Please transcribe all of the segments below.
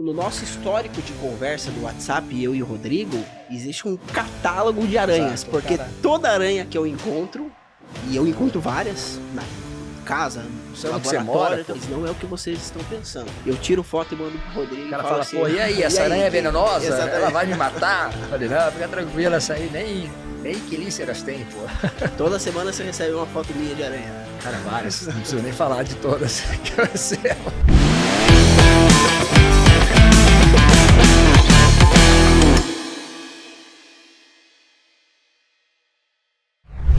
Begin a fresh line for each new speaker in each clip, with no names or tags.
no nosso histórico de conversa do WhatsApp, eu e o Rodrigo, existe um catálogo de aranhas. Exato, porque toda aranha que eu encontro, e eu encontro várias na casa, no laboratório, não é o que vocês estão pensando. Eu tiro foto e mando pro Rodrigo.
O cara fala assim, pô, e aí, essa aranha é venenosa? Exatamente. Ela vai me matar? Eu falei, não, fica tranquila, essa aí nem quelíceras tem, pô.
Toda semana você recebe uma foto minha de aranha.
Cara, várias. Não preciso nem falar de todas que eu recebo.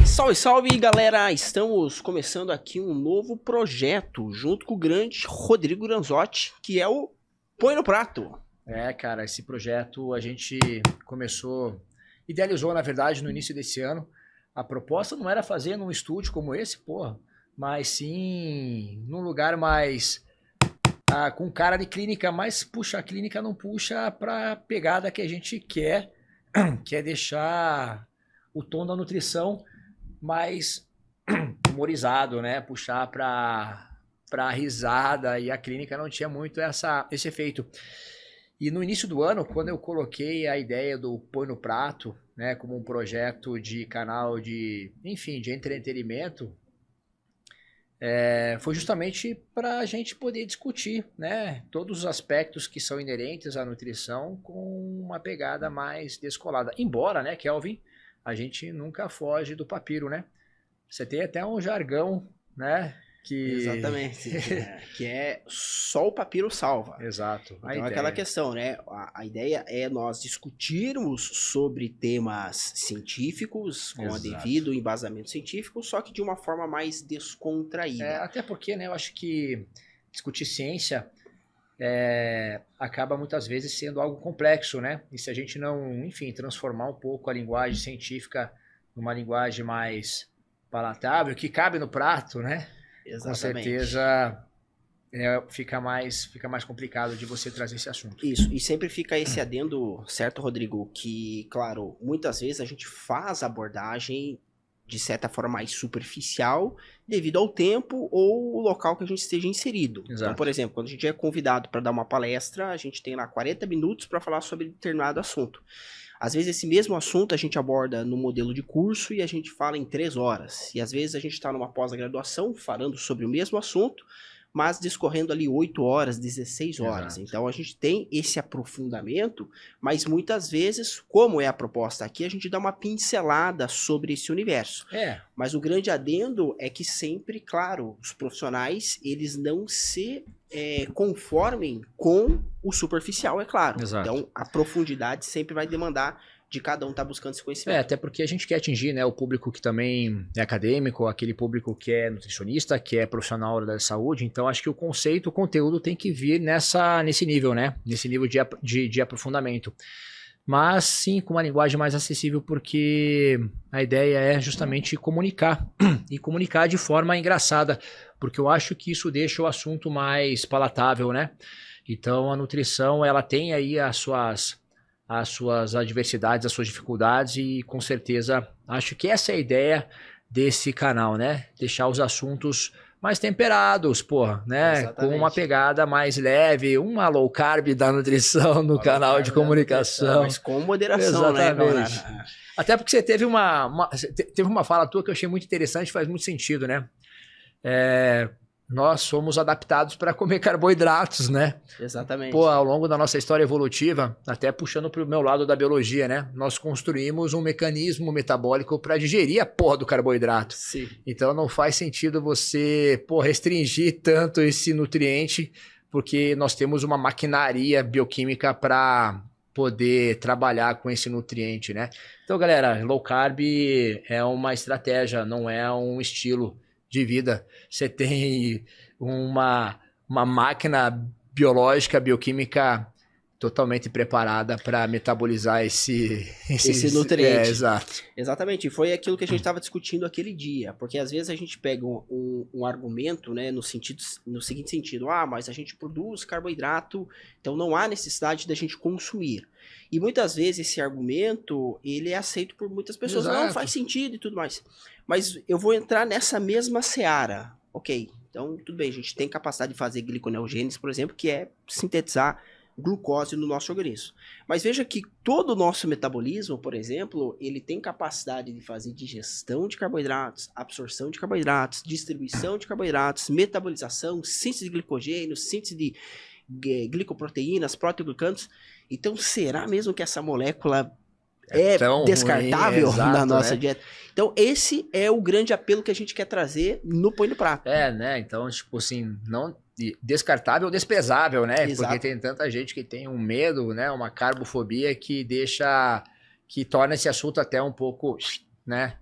Salve, salve, galera! Estamos começando aqui um novo projeto junto com o grande Rodrigo Granzotti, que é o Põe no Prato.
É, cara, esse projeto a gente idealizou, na verdade, no início desse ano. A proposta não era fazer num estúdio como esse, porra, mas sim num lugar mais com cara de clínica, mas puxa, a clínica não puxa pra pegada que a gente quer, que é deixar o tom da nutrição mais humorizado, né? Puxar pra risada, e a clínica não tinha muito esse efeito. E no início do ano, quando eu coloquei a ideia do Põe no Prato, né, como um projeto de canal de entretenimento, foi justamente para a gente poder discutir, né, todos os aspectos que são inerentes à nutrição com uma pegada mais descolada. Embora, né, Kelvin, a gente nunca foge do papiro, né? Você tem até um jargão, né?
Exatamente. que é só o papiro salva.
Exato.
Então é aquela questão, né? A ideia é nós discutirmos sobre temas científicos, com o devido embasamento científico, só que de uma forma mais descontraída.
Até porque, né? Eu acho que discutir ciência acaba muitas vezes sendo algo complexo, né? E se a gente não, enfim, transformar um pouco a linguagem científica numa linguagem mais palatável, que cabe no prato, né? Exatamente. Com certeza fica mais complicado de você trazer esse assunto.
Isso, e sempre fica esse adendo, certo, Rodrigo? Que, claro, muitas vezes a gente faz a abordagem de certa forma mais superficial devido ao tempo ou o local que a gente esteja inserido. Exato. Então, por exemplo, quando a gente é convidado para dar uma palestra, a gente tem lá 40 minutos para falar sobre determinado assunto. Às vezes esse mesmo assunto a gente aborda no modelo de curso e a gente fala em 3 horas. E às vezes a gente está numa pós-graduação falando sobre o mesmo assunto, mas discorrendo ali 8 horas, 16 horas. Exato. Então a gente tem esse aprofundamento, mas muitas vezes, como é a proposta aqui, a gente dá uma pincelada sobre esse universo. Mas o grande adendo é que sempre, claro, os profissionais, eles não se conformem com o superficial, é claro. Exato. Então a profundidade sempre vai demandar de cada um estar buscando esse conhecimento.
Até porque a gente quer atingir, né, o público que também é acadêmico, aquele público que é nutricionista, que é profissional da saúde. Então, acho que o conceito, o conteúdo tem que vir nesse nível, né? Nesse nível de aprofundamento. Mas, sim, com uma linguagem mais acessível, porque a ideia é justamente comunicar. E comunicar de forma engraçada, porque eu acho que isso deixa o assunto mais palatável, né? Então, a nutrição, ela tem aí as suas adversidades, as suas dificuldades, e com certeza acho que essa é a ideia desse canal, né? Deixar os assuntos mais temperados, porra, né? Exatamente. Com uma pegada mais leve, uma low carb da nutrição no canal de comunicação.
Mas com moderação,
exatamente,
né?
Até porque você teve uma fala tua que eu achei muito interessante, faz muito sentido, né? Nós somos adaptados para comer carboidratos, né?
Exatamente.
Pô, ao longo da nossa história evolutiva, até puxando para o meu lado da biologia, né? Nós construímos um mecanismo metabólico para digerir a porra do carboidrato.
Sim.
Então não faz sentido você, restringir tanto esse nutriente, porque nós temos uma maquinaria bioquímica para poder trabalhar com esse nutriente, né? Então, galera, low carb é uma estratégia, não é um estilo de vida. Você tem uma máquina biológica, bioquímica totalmente preparada para metabolizar esse
nutriente.
Exato.
Exatamente, foi aquilo que a gente estava discutindo aquele dia, porque às vezes a gente pega um argumento, né, no seguinte sentido, mas a gente produz carboidrato, então não há necessidade da gente consumir. E muitas vezes esse argumento, ele é aceito por muitas pessoas, não faz sentido e tudo mais. Mas eu vou entrar nessa mesma seara, ok, então tudo bem, a gente tem capacidade de fazer gliconeogênese, por exemplo, que é sintetizar glucose no nosso organismo. Mas veja que todo o nosso metabolismo, por exemplo, ele tem capacidade de fazer digestão de carboidratos, absorção de carboidratos, distribuição de carboidratos, metabolização, síntese de glicogênio, síntese de glicoproteínas, proteoglucanos. Então, será mesmo que essa molécula é descartável ruim, na nossa dieta? Então, esse é o grande apelo que a gente quer trazer no Põe no Prato.
Né? Então, tipo assim, não descartável ou desprezável, né?
Exato.
Porque tem tanta gente que tem um medo, né? Uma carbofobia que torna esse assunto até um pouco, né?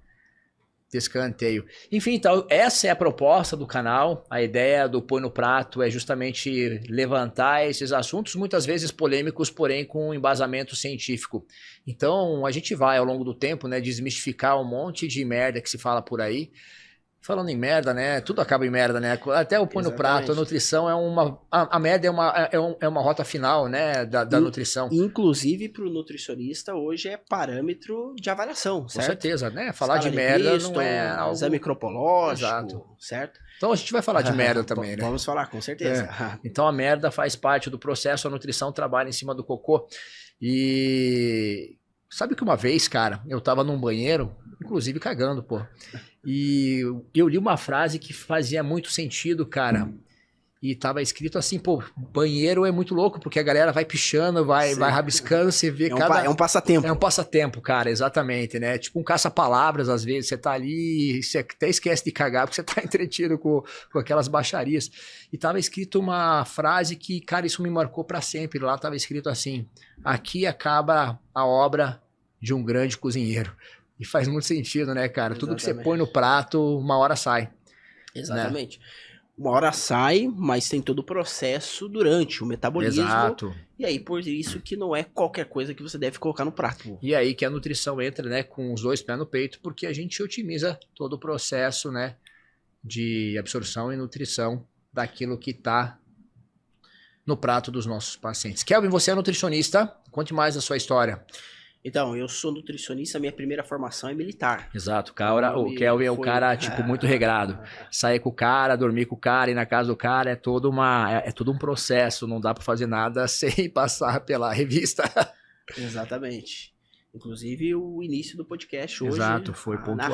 Descanteio. Enfim, então, essa é a proposta do canal. A ideia do Põe no Prato é justamente levantar esses assuntos, muitas vezes polêmicos, porém com embasamento científico. Então, a gente vai, ao longo do tempo, né, desmistificar um monte de merda que se fala por aí. Falando em merda, né? Tudo acaba em merda, né? Até o Põe no Prato, a nutrição é uma... A merda é uma rota final, né? Da nutrição.
Inclusive, para o nutricionista, hoje é parâmetro de avaliação, certo?
Com certeza, né? Falar de merda não é algo...
Exame microbiológico,
exato,
certo?
Então a gente vai falar de merda também, né?
Vamos falar, com certeza.
Então a merda faz parte do processo, a nutrição trabalha em cima do cocô. E... Sabe que uma vez, cara, eu tava num banheiro, inclusive cagando, pô. E eu li uma frase que fazia muito sentido, cara. E tava escrito assim, pô, banheiro é muito louco, porque a galera vai pichando, vai rabiscando, você vê
é um passatempo.
É um passatempo, cara, exatamente, né? Tipo um caça-palavras, às vezes, você tá ali, você até esquece de cagar, porque você tá entretido com aquelas baixarias. E tava escrito uma frase que, cara, isso me marcou pra sempre. Lá tava escrito assim, aqui acaba a obra de um grande cozinheiro. E faz muito sentido, né, cara? Exatamente. Tudo que você põe no prato, uma hora sai.
Exatamente. Né? Uma hora sai, mas tem todo o processo durante o metabolismo.
Exato.
E aí, por isso que não é qualquer coisa que você deve colocar no prato.
E aí que a nutrição entra, né, com os dois pés no peito, porque a gente otimiza todo o processo, né, de absorção e nutrição daquilo que está no prato dos nossos pacientes. Kelvin, você é nutricionista. Conte mais a sua história.
Então, eu sou nutricionista, minha primeira formação é militar.
Exato, o Kelvin é o cara, tipo, muito regrado. Sair com o cara, dormir com o cara, ir na casa do cara, é todo um processo, não dá pra fazer nada sem passar pela revista.
Exatamente. Inclusive, o início do podcast hoje...
Exato, foi pontual.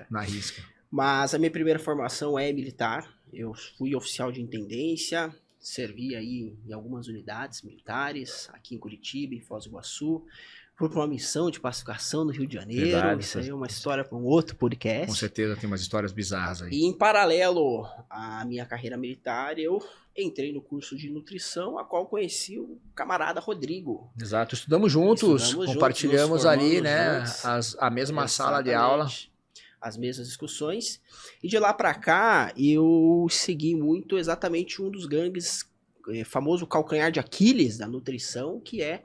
Na risca.
Mas a minha primeira formação é militar. Eu fui oficial de intendência, servi aí em algumas unidades militares, aqui em Curitiba, em Foz do Iguaçu. Fui para uma missão de pacificação no Rio de Janeiro. Verdade, isso aí é uma história para um outro podcast.
Com certeza tem umas histórias bizarras aí.
E em paralelo à minha carreira militar, eu entrei no curso de nutrição, a qual conheci o camarada Rodrigo.
Exato, estudamos juntos, compartilhamos ali, né, a mesma sala de aula.
As mesmas discussões. E de lá para cá, eu segui muito exatamente um dos gangues, famoso calcanhar de Aquiles da nutrição, que é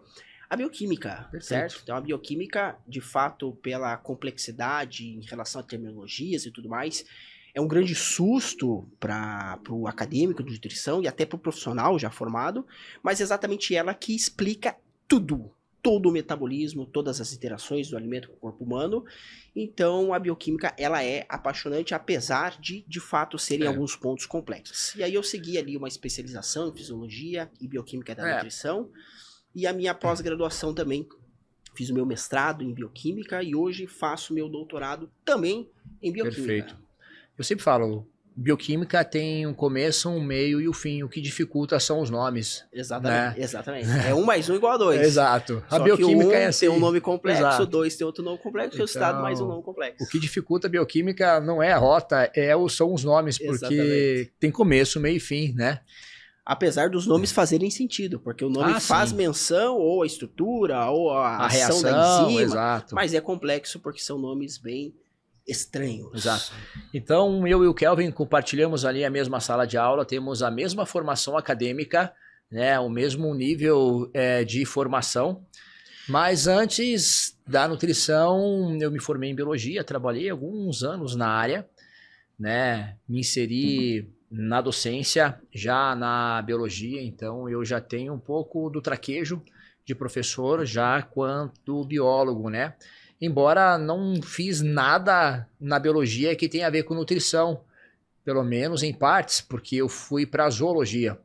a bioquímica, certo? Então, a bioquímica, de fato, pela complexidade em relação a terminologias e tudo mais, é um grande susto para o acadêmico de nutrição e até para o profissional já formado, mas é exatamente ela que explica tudo, todo o metabolismo, todas as interações do alimento com o corpo humano. Então, a bioquímica, ela é apaixonante, apesar de fato, serem alguns pontos complexos. E aí eu segui ali uma especialização em fisiologia e bioquímica da nutrição, e a minha pós-graduação também. Fiz o meu mestrado em bioquímica e hoje faço meu doutorado também em bioquímica.
Perfeito. Eu sempre falo, bioquímica tem um começo, um meio e o fim. O que dificulta são os nomes.
Exatamente, né? Exatamente. É 1 mais 1 igual a 2.
Exato. A bioquímica é assim.
Tem um nome complexo, 2 tem outro nome complexo, então, resultado mais um nome complexo.
O que dificulta a bioquímica não é a rota, são os nomes, porque tem começo, meio e fim, né?
Apesar dos nomes fazerem sentido, porque o nome faz menção ou a estrutura, ou a ação da enzima, exato. Mas é complexo porque são nomes bem estranhos.
Exato. Então, eu e o Kelvin compartilhamos ali a mesma sala de aula, temos a mesma formação acadêmica, né, o mesmo nível de formação, mas antes da nutrição, eu me formei em biologia, trabalhei alguns anos na área, né, me inseri na docência, já na biologia, então eu já tenho um pouco do traquejo de professor, já quanto biólogo, né? Embora não fiz nada na biologia que tenha a ver com nutrição, pelo menos em partes, porque eu fui para zoologia.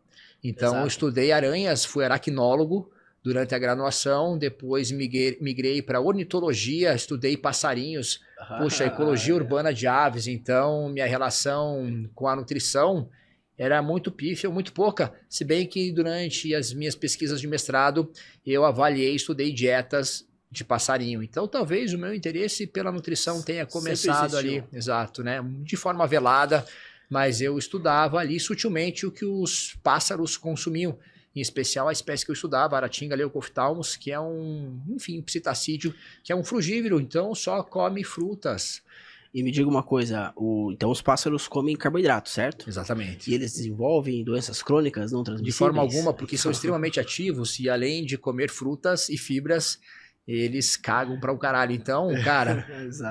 Então, eu estudei aranhas, fui aracnólogo durante a graduação, depois migrei para ornitologia, estudei passarinhos, puxa, ecologia urbana de aves, então minha relação com a nutrição era muito pífia, muito pouca, se bem que durante as minhas pesquisas de mestrado eu avaliei, estudei dietas de passarinho. Então, talvez o meu interesse pela nutrição tenha começado ali, exato, né? De forma velada, mas eu estudava ali sutilmente o que os pássaros consumiam, em especial a espécie que eu estudava, Aratinga leucophthalmus, que é enfim, psitacídeo, que é um frugívoro, então só come frutas.
E me diga uma coisa, então os pássaros comem carboidrato, certo?
Exatamente.
E eles desenvolvem doenças crônicas não transmissíveis?
De forma alguma, porque são extremamente ativos e além de comer frutas e fibras, eles cagam para o caralho. Então, cara,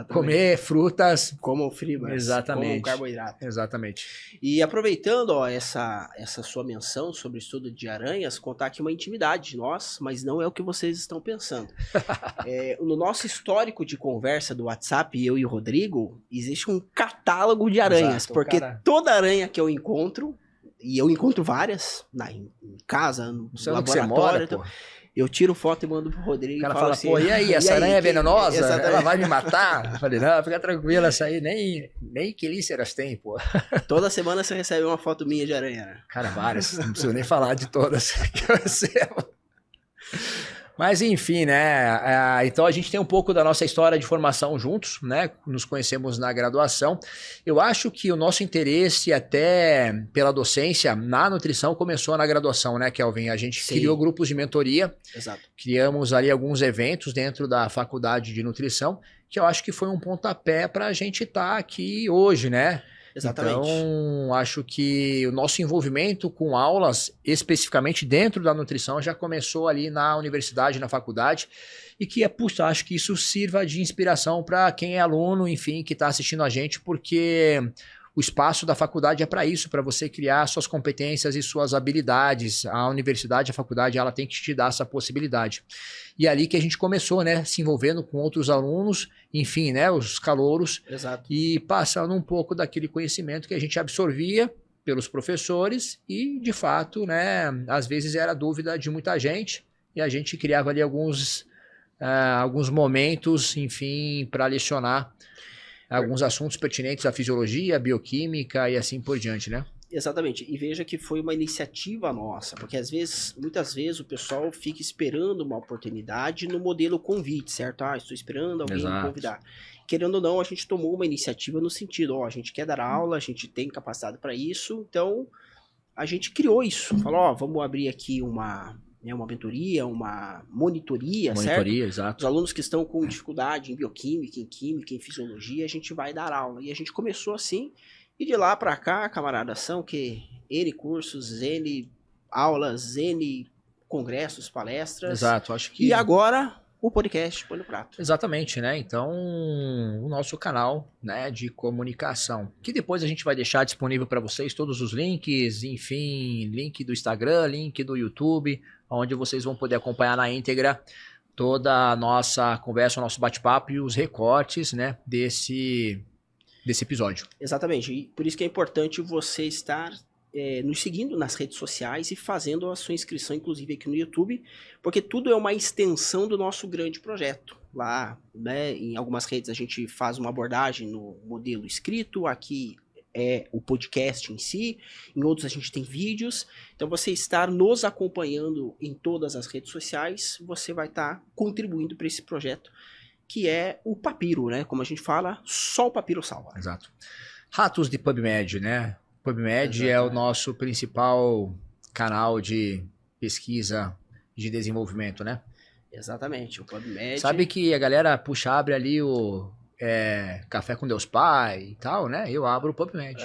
comer frutas...
Comam fibras,
exatamente,
comam carboidrato.
Exatamente.
E aproveitando essa sua menção sobre o estudo de aranhas, contar aqui uma intimidade de nós, mas não é o que vocês estão pensando. No nosso histórico de conversa do WhatsApp, eu e o Rodrigo, existe um catálogo de aranhas, exato, porque toda aranha que eu encontro, e eu encontro várias em casa, no laboratório... Eu tiro foto e mando pro Rodrigo.
O cara fala, assim, pô, e aí, essa aranha é venenosa? Exatamente. Ela vai me matar? Eu falei, não, fica tranquila, essa aí nem quelíceras tem, pô.
Toda semana você recebe uma foto minha de aranha, né?
Cara, várias, não preciso nem falar de todas que eu recebo. Mas enfim, né? Então a gente tem um pouco da nossa história de formação juntos, né? Nos conhecemos na graduação. Eu acho que o nosso interesse até pela docência na nutrição começou na graduação, né, Kelvin? A gente criou grupos de mentoria. Exato. Criamos ali alguns eventos dentro da faculdade de nutrição, que eu acho que foi um pontapé para a gente estar aqui hoje, né? Exatamente. Então, acho que o nosso envolvimento com aulas, especificamente dentro da nutrição, já começou ali na universidade, na faculdade, e que acho que isso sirva de inspiração para quem é aluno, enfim, que está assistindo a gente, porque o espaço da faculdade é para isso, para você criar suas competências e suas habilidades. A universidade, a faculdade, ela tem que te dar essa possibilidade. E é ali que a gente começou, né, se envolvendo com outros alunos, enfim, né, os calouros, exato, e passando um pouco daquele conhecimento que a gente absorvia pelos professores e, de fato, né, às vezes era dúvida de muita gente e a gente criava ali alguns momentos, enfim, para lecionar alguns assuntos pertinentes à fisiologia, à bioquímica e assim por diante, né?
Exatamente, e veja que foi uma iniciativa nossa, porque muitas vezes o pessoal fica esperando uma oportunidade no modelo convite, certo? Estou esperando alguém me convidar. Querendo ou não, a gente tomou uma iniciativa no sentido, a gente quer dar aula, a gente tem capacidade para isso, então a gente criou isso. Falou, vamos abrir aqui uma mentoria, uma monitoria, certo?
Exato.
Os alunos que estão com dificuldade em bioquímica, em química, em fisiologia, a gente vai dar aula. E a gente começou assim, e de lá para cá, camarada, são que N cursos, N aulas, N congressos, palestras.
Exato, acho que...
E agora, o podcast Põe no Prato.
Exatamente, né? Então, o nosso canal, né, de comunicação, que depois a gente vai deixar disponível para vocês todos os links, enfim, link do Instagram, link do YouTube, onde vocês vão poder acompanhar na íntegra toda a nossa conversa, o nosso bate-papo e os recortes, né, desse episódio.
Exatamente, e por isso que é importante você estar nos seguindo nas redes sociais e fazendo a sua inscrição, inclusive aqui no YouTube, porque tudo é uma extensão do nosso grande projeto. Lá, né, em algumas redes a gente faz uma abordagem no modelo escrito, aqui é o podcast em si, em outros a gente tem vídeos, então você estar nos acompanhando em todas as redes sociais, você vai estar contribuindo para esse projeto, que é o Papiro, né? Como a gente fala, só o Papiro salva.
Exato. Ratos de PubMed, né? PubMed é o nosso principal canal de pesquisa de desenvolvimento, né?
Exatamente, o PubMed.
Sabe que a galera abre ali o Café com Deus Pai e tal, né? Eu abro o PubMed.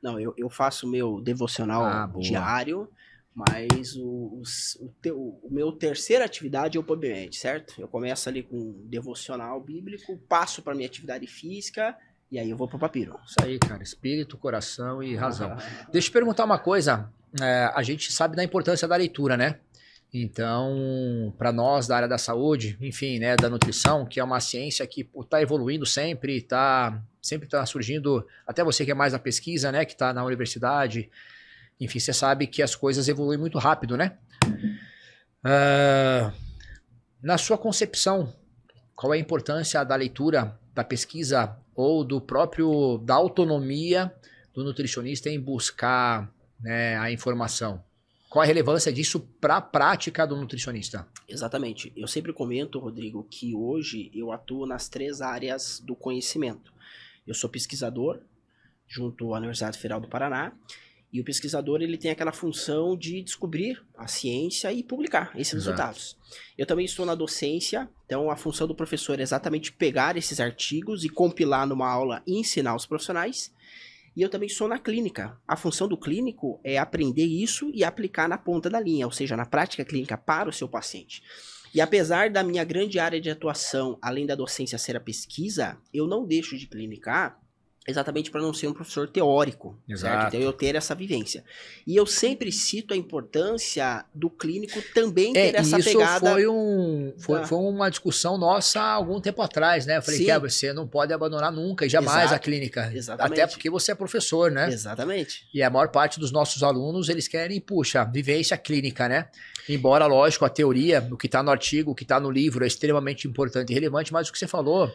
Não, eu faço o meu devocional diário, mas o meu terceira atividade é o PubMed, certo? Eu começo ali com devocional bíblico, passo para minha atividade física e aí eu vou pro Papiro.
Isso aí, cara. Espírito, coração e razão. Deixa eu te perguntar uma coisa. A gente sabe da importância da leitura, né? Então, para nós da área da saúde, enfim, né, da nutrição, que é uma ciência que está evoluindo sempre tá surgindo, até você que é mais da pesquisa, né, que está na universidade, enfim, você sabe que as coisas evoluem muito rápido, né? Ah, na sua concepção, qual é a importância da leitura, da pesquisa ou da autonomia do nutricionista em buscar, né, a informação? Qual a relevância disso para a prática do nutricionista?
Exatamente. Eu sempre comento, Rodrigo, que hoje eu atuo nas 3 áreas do conhecimento. Eu sou pesquisador junto à Universidade Federal do Paraná, e o pesquisador ele tem aquela função de descobrir a ciência e publicar esses resultados. Eu também estou na docência, então a função do professor é exatamente pegar esses artigos e compilar numa aula e ensinar os profissionais. E eu também sou na clínica. A função do clínico é aprender isso e aplicar na ponta da linha, ou seja, na prática clínica para o seu paciente. E apesar da minha grande área de atuação, além da docência ser a pesquisa, eu não deixo de clinicar exatamente para não ser um professor teórico, certo? Então eu ter essa vivência. E eu sempre cito a importância do clínico também ter essa pegada.
Foi uma discussão nossa há algum tempo atrás, né? Eu falei, você não pode abandonar nunca e jamais a clínica.
Exatamente.
Até porque você é professor, né?
Exatamente.
E a maior parte dos nossos alunos, eles querem, vivência clínica, né? Embora, lógico, a teoria, o que está no artigo, o que está no livro é extremamente importante e relevante, mas o que você falou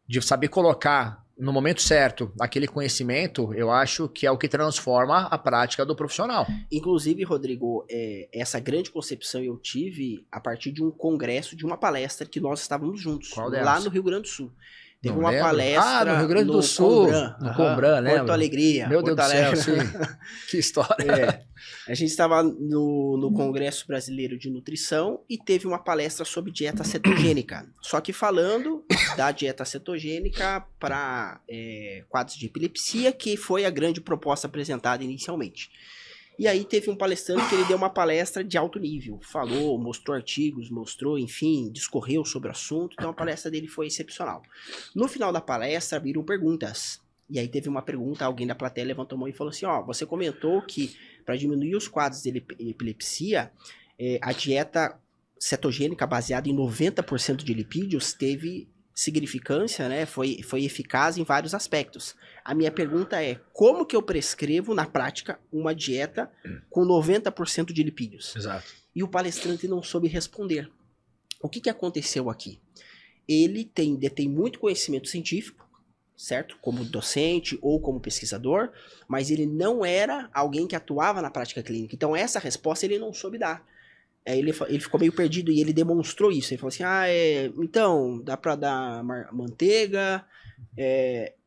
de saber colocar no momento certo aquele conhecimento, eu acho que é o que transforma a prática do profissional.
Inclusive, Rodrigo, essa grande concepção eu tive a partir de um congresso, de uma palestra que nós estávamos juntos, lá no Rio Grande do Sul. Teve uma palestra
no Rio Grande do Sul, no Combran, né?
Porto Alegria.
Meu Deus do céu, sim. Que história.
A gente estava no Congresso Brasileiro de Nutrição e teve uma palestra sobre dieta cetogênica. Só que falando da dieta cetogênica para quadros de epilepsia, que foi a grande proposta apresentada inicialmente. E aí teve um palestrante que ele deu uma palestra de alto nível. Falou, mostrou artigos, enfim, discorreu sobre o assunto. Então a palestra dele foi excepcional. No final da palestra, viram perguntas. E aí teve uma pergunta, alguém da plateia levantou a mão e falou assim, você comentou que para diminuir os quadros de epilepsia, a dieta cetogênica baseada em 90% de lipídios teve significância, né? Foi eficaz em vários aspectos. A minha pergunta é, como que eu prescrevo na prática uma dieta com 90% de lipídios?
Exato.
E o palestrante não soube responder. O que aconteceu aqui? Ele detém muito conhecimento científico, certo? Como docente ou como pesquisador, mas ele não era alguém que atuava na prática clínica. Então essa resposta ele não soube dar. Ele ficou meio perdido e ele demonstrou isso. Ele falou assim, então, dá pra dar manteiga,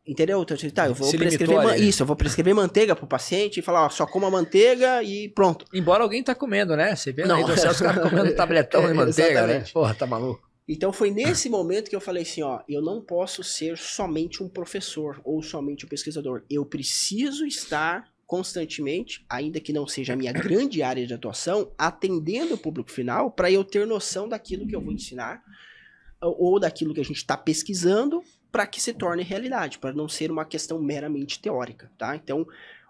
entendeu? Então, tá, eu vou prescrever manteiga pro paciente e falar, só coma manteiga e pronto.
Embora alguém tá comendo, né? Você vê na rede social os caras comendo tabletão de manteiga, né? Porra, tá maluco.
Então foi nesse momento que eu falei assim, eu não posso ser somente um professor ou somente um pesquisador. Eu preciso estar constantemente, ainda que não seja a minha grande área de atuação, atendendo o público final para eu ter noção daquilo que eu vou ensinar ou daquilo que a gente está pesquisando para que se torne realidade, para não ser uma questão meramente teórica, tá? Então,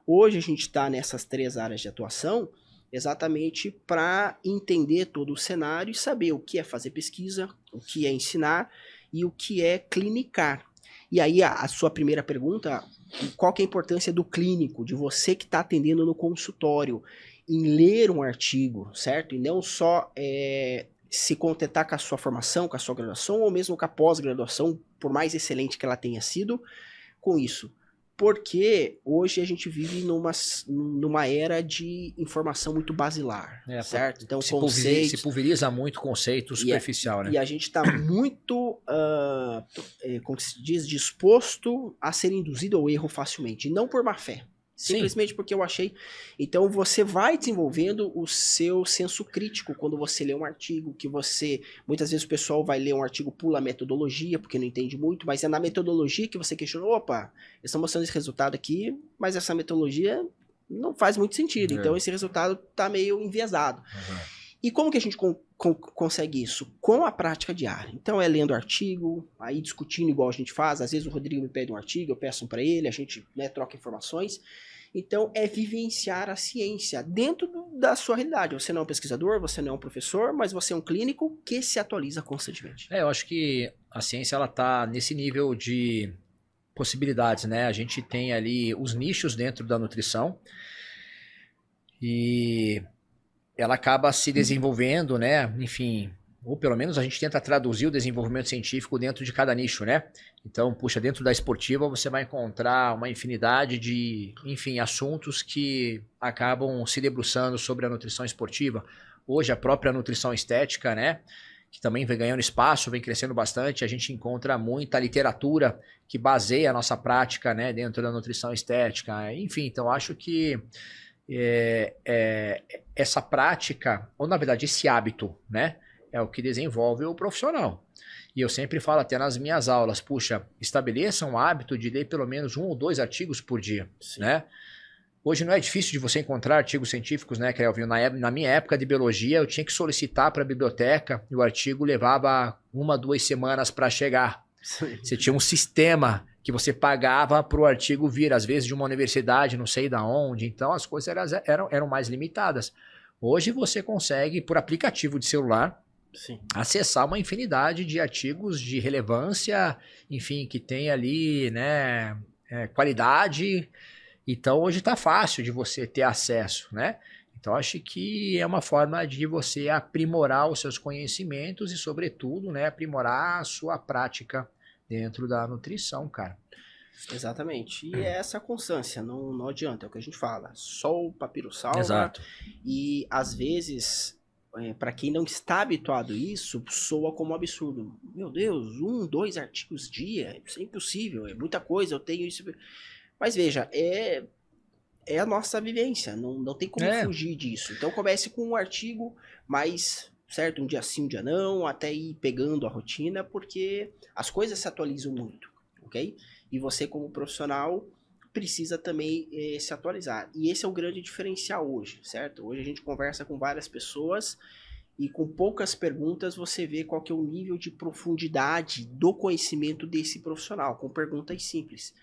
hoje a gente está nessas 3 áreas de atuação exatamente para entender todo o cenário e saber o que é fazer pesquisa, o que é ensinar e o que é clinicar. E aí a sua primeira pergunta, qual que é a importância do clínico, de você que está atendendo no consultório, em ler um artigo, certo? E não só se contentar com a sua formação, com a sua graduação, ou mesmo com a pós-graduação, por mais excelente que ela tenha sido, com isso. Porque hoje a gente vive numa era de informação muito basilar, certo? Então,
se pulveriza muito conceito superficial, né?
E a gente está muito, como se diz, disposto a ser induzido ao erro facilmente, e não por má fé. Simplesmente porque eu achei. Então você vai desenvolvendo o seu senso crítico quando você lê um artigo, que você. Muitas vezes o pessoal vai ler um artigo, pula a metodologia, porque não entende muito, mas é na metodologia que você questiona, opa, eles estão mostrando esse resultado aqui, mas essa metodologia não faz muito sentido. Então esse resultado está meio enviesado. E como que a gente consegue isso? Com a prática diária. Então é lendo artigo, aí discutindo igual a gente faz. Às vezes o Rodrigo me pede um artigo, eu peço um para ele, a gente troca informações. Então é vivenciar a ciência dentro da sua realidade. Você não é um pesquisador, você não é um professor, mas você é um clínico que se atualiza constantemente.
Eu acho que a ciência ela tá nesse nível de possibilidades, né? A gente tem ali os nichos dentro da nutrição. e ela acaba se desenvolvendo, né? Enfim, ou pelo menos a gente tenta traduzir o desenvolvimento científico dentro de cada nicho, né? Então, puxa, dentro da esportiva você vai encontrar uma infinidade de, enfim, assuntos que acabam se debruçando sobre a nutrição esportiva. Hoje a própria nutrição estética, né? Que também vem ganhando espaço, vem crescendo bastante. A gente encontra muita literatura que baseia a nossa prática, né, dentro da nutrição estética. Enfim, então acho que essa prática, ou na verdade esse hábito, né, é o que desenvolve o profissional. E eu sempre falo até nas minhas aulas, puxa, estabeleça um hábito de ler pelo menos 1 ou 2 artigos por dia,
Sim.
né? Hoje não é difícil de você encontrar artigos científicos, né, Kelvin? Na minha época de biologia, eu tinha que solicitar para a biblioteca e o artigo levava 1, 2 semanas para chegar.
Sim.
Você tinha um sistema que você pagava para o artigo vir, às vezes de uma universidade, não sei da onde, então as coisas eram mais limitadas. Hoje você consegue, por aplicativo de celular,
Sim.
acessar uma infinidade de artigos de relevância, enfim, que tem ali, né, qualidade. Então hoje está fácil de você ter acesso, né? Então acho que é uma forma de você aprimorar os seus conhecimentos e, sobretudo, né, aprimorar a sua prática dentro da nutrição, cara.
Exatamente. E é essa constância, não adianta, é o que a gente fala. Só o papiro salva.
Exato.
E às vezes, para quem não está habituado a isso, soa como um absurdo. Meu Deus, 1, 2 artigos dia, isso é impossível, é muita coisa, eu tenho isso. Mas veja, é a nossa vivência, não tem como fugir disso. Então comece com um artigo mais, certo, um dia sim, um dia não, até ir pegando a rotina, porque as coisas se atualizam muito, ok? E você como profissional precisa também se atualizar. E esse é o grande diferencial hoje, certo? Hoje a gente conversa com várias pessoas e com poucas perguntas você vê qual que é o nível de profundidade do conhecimento desse profissional, com perguntas simples.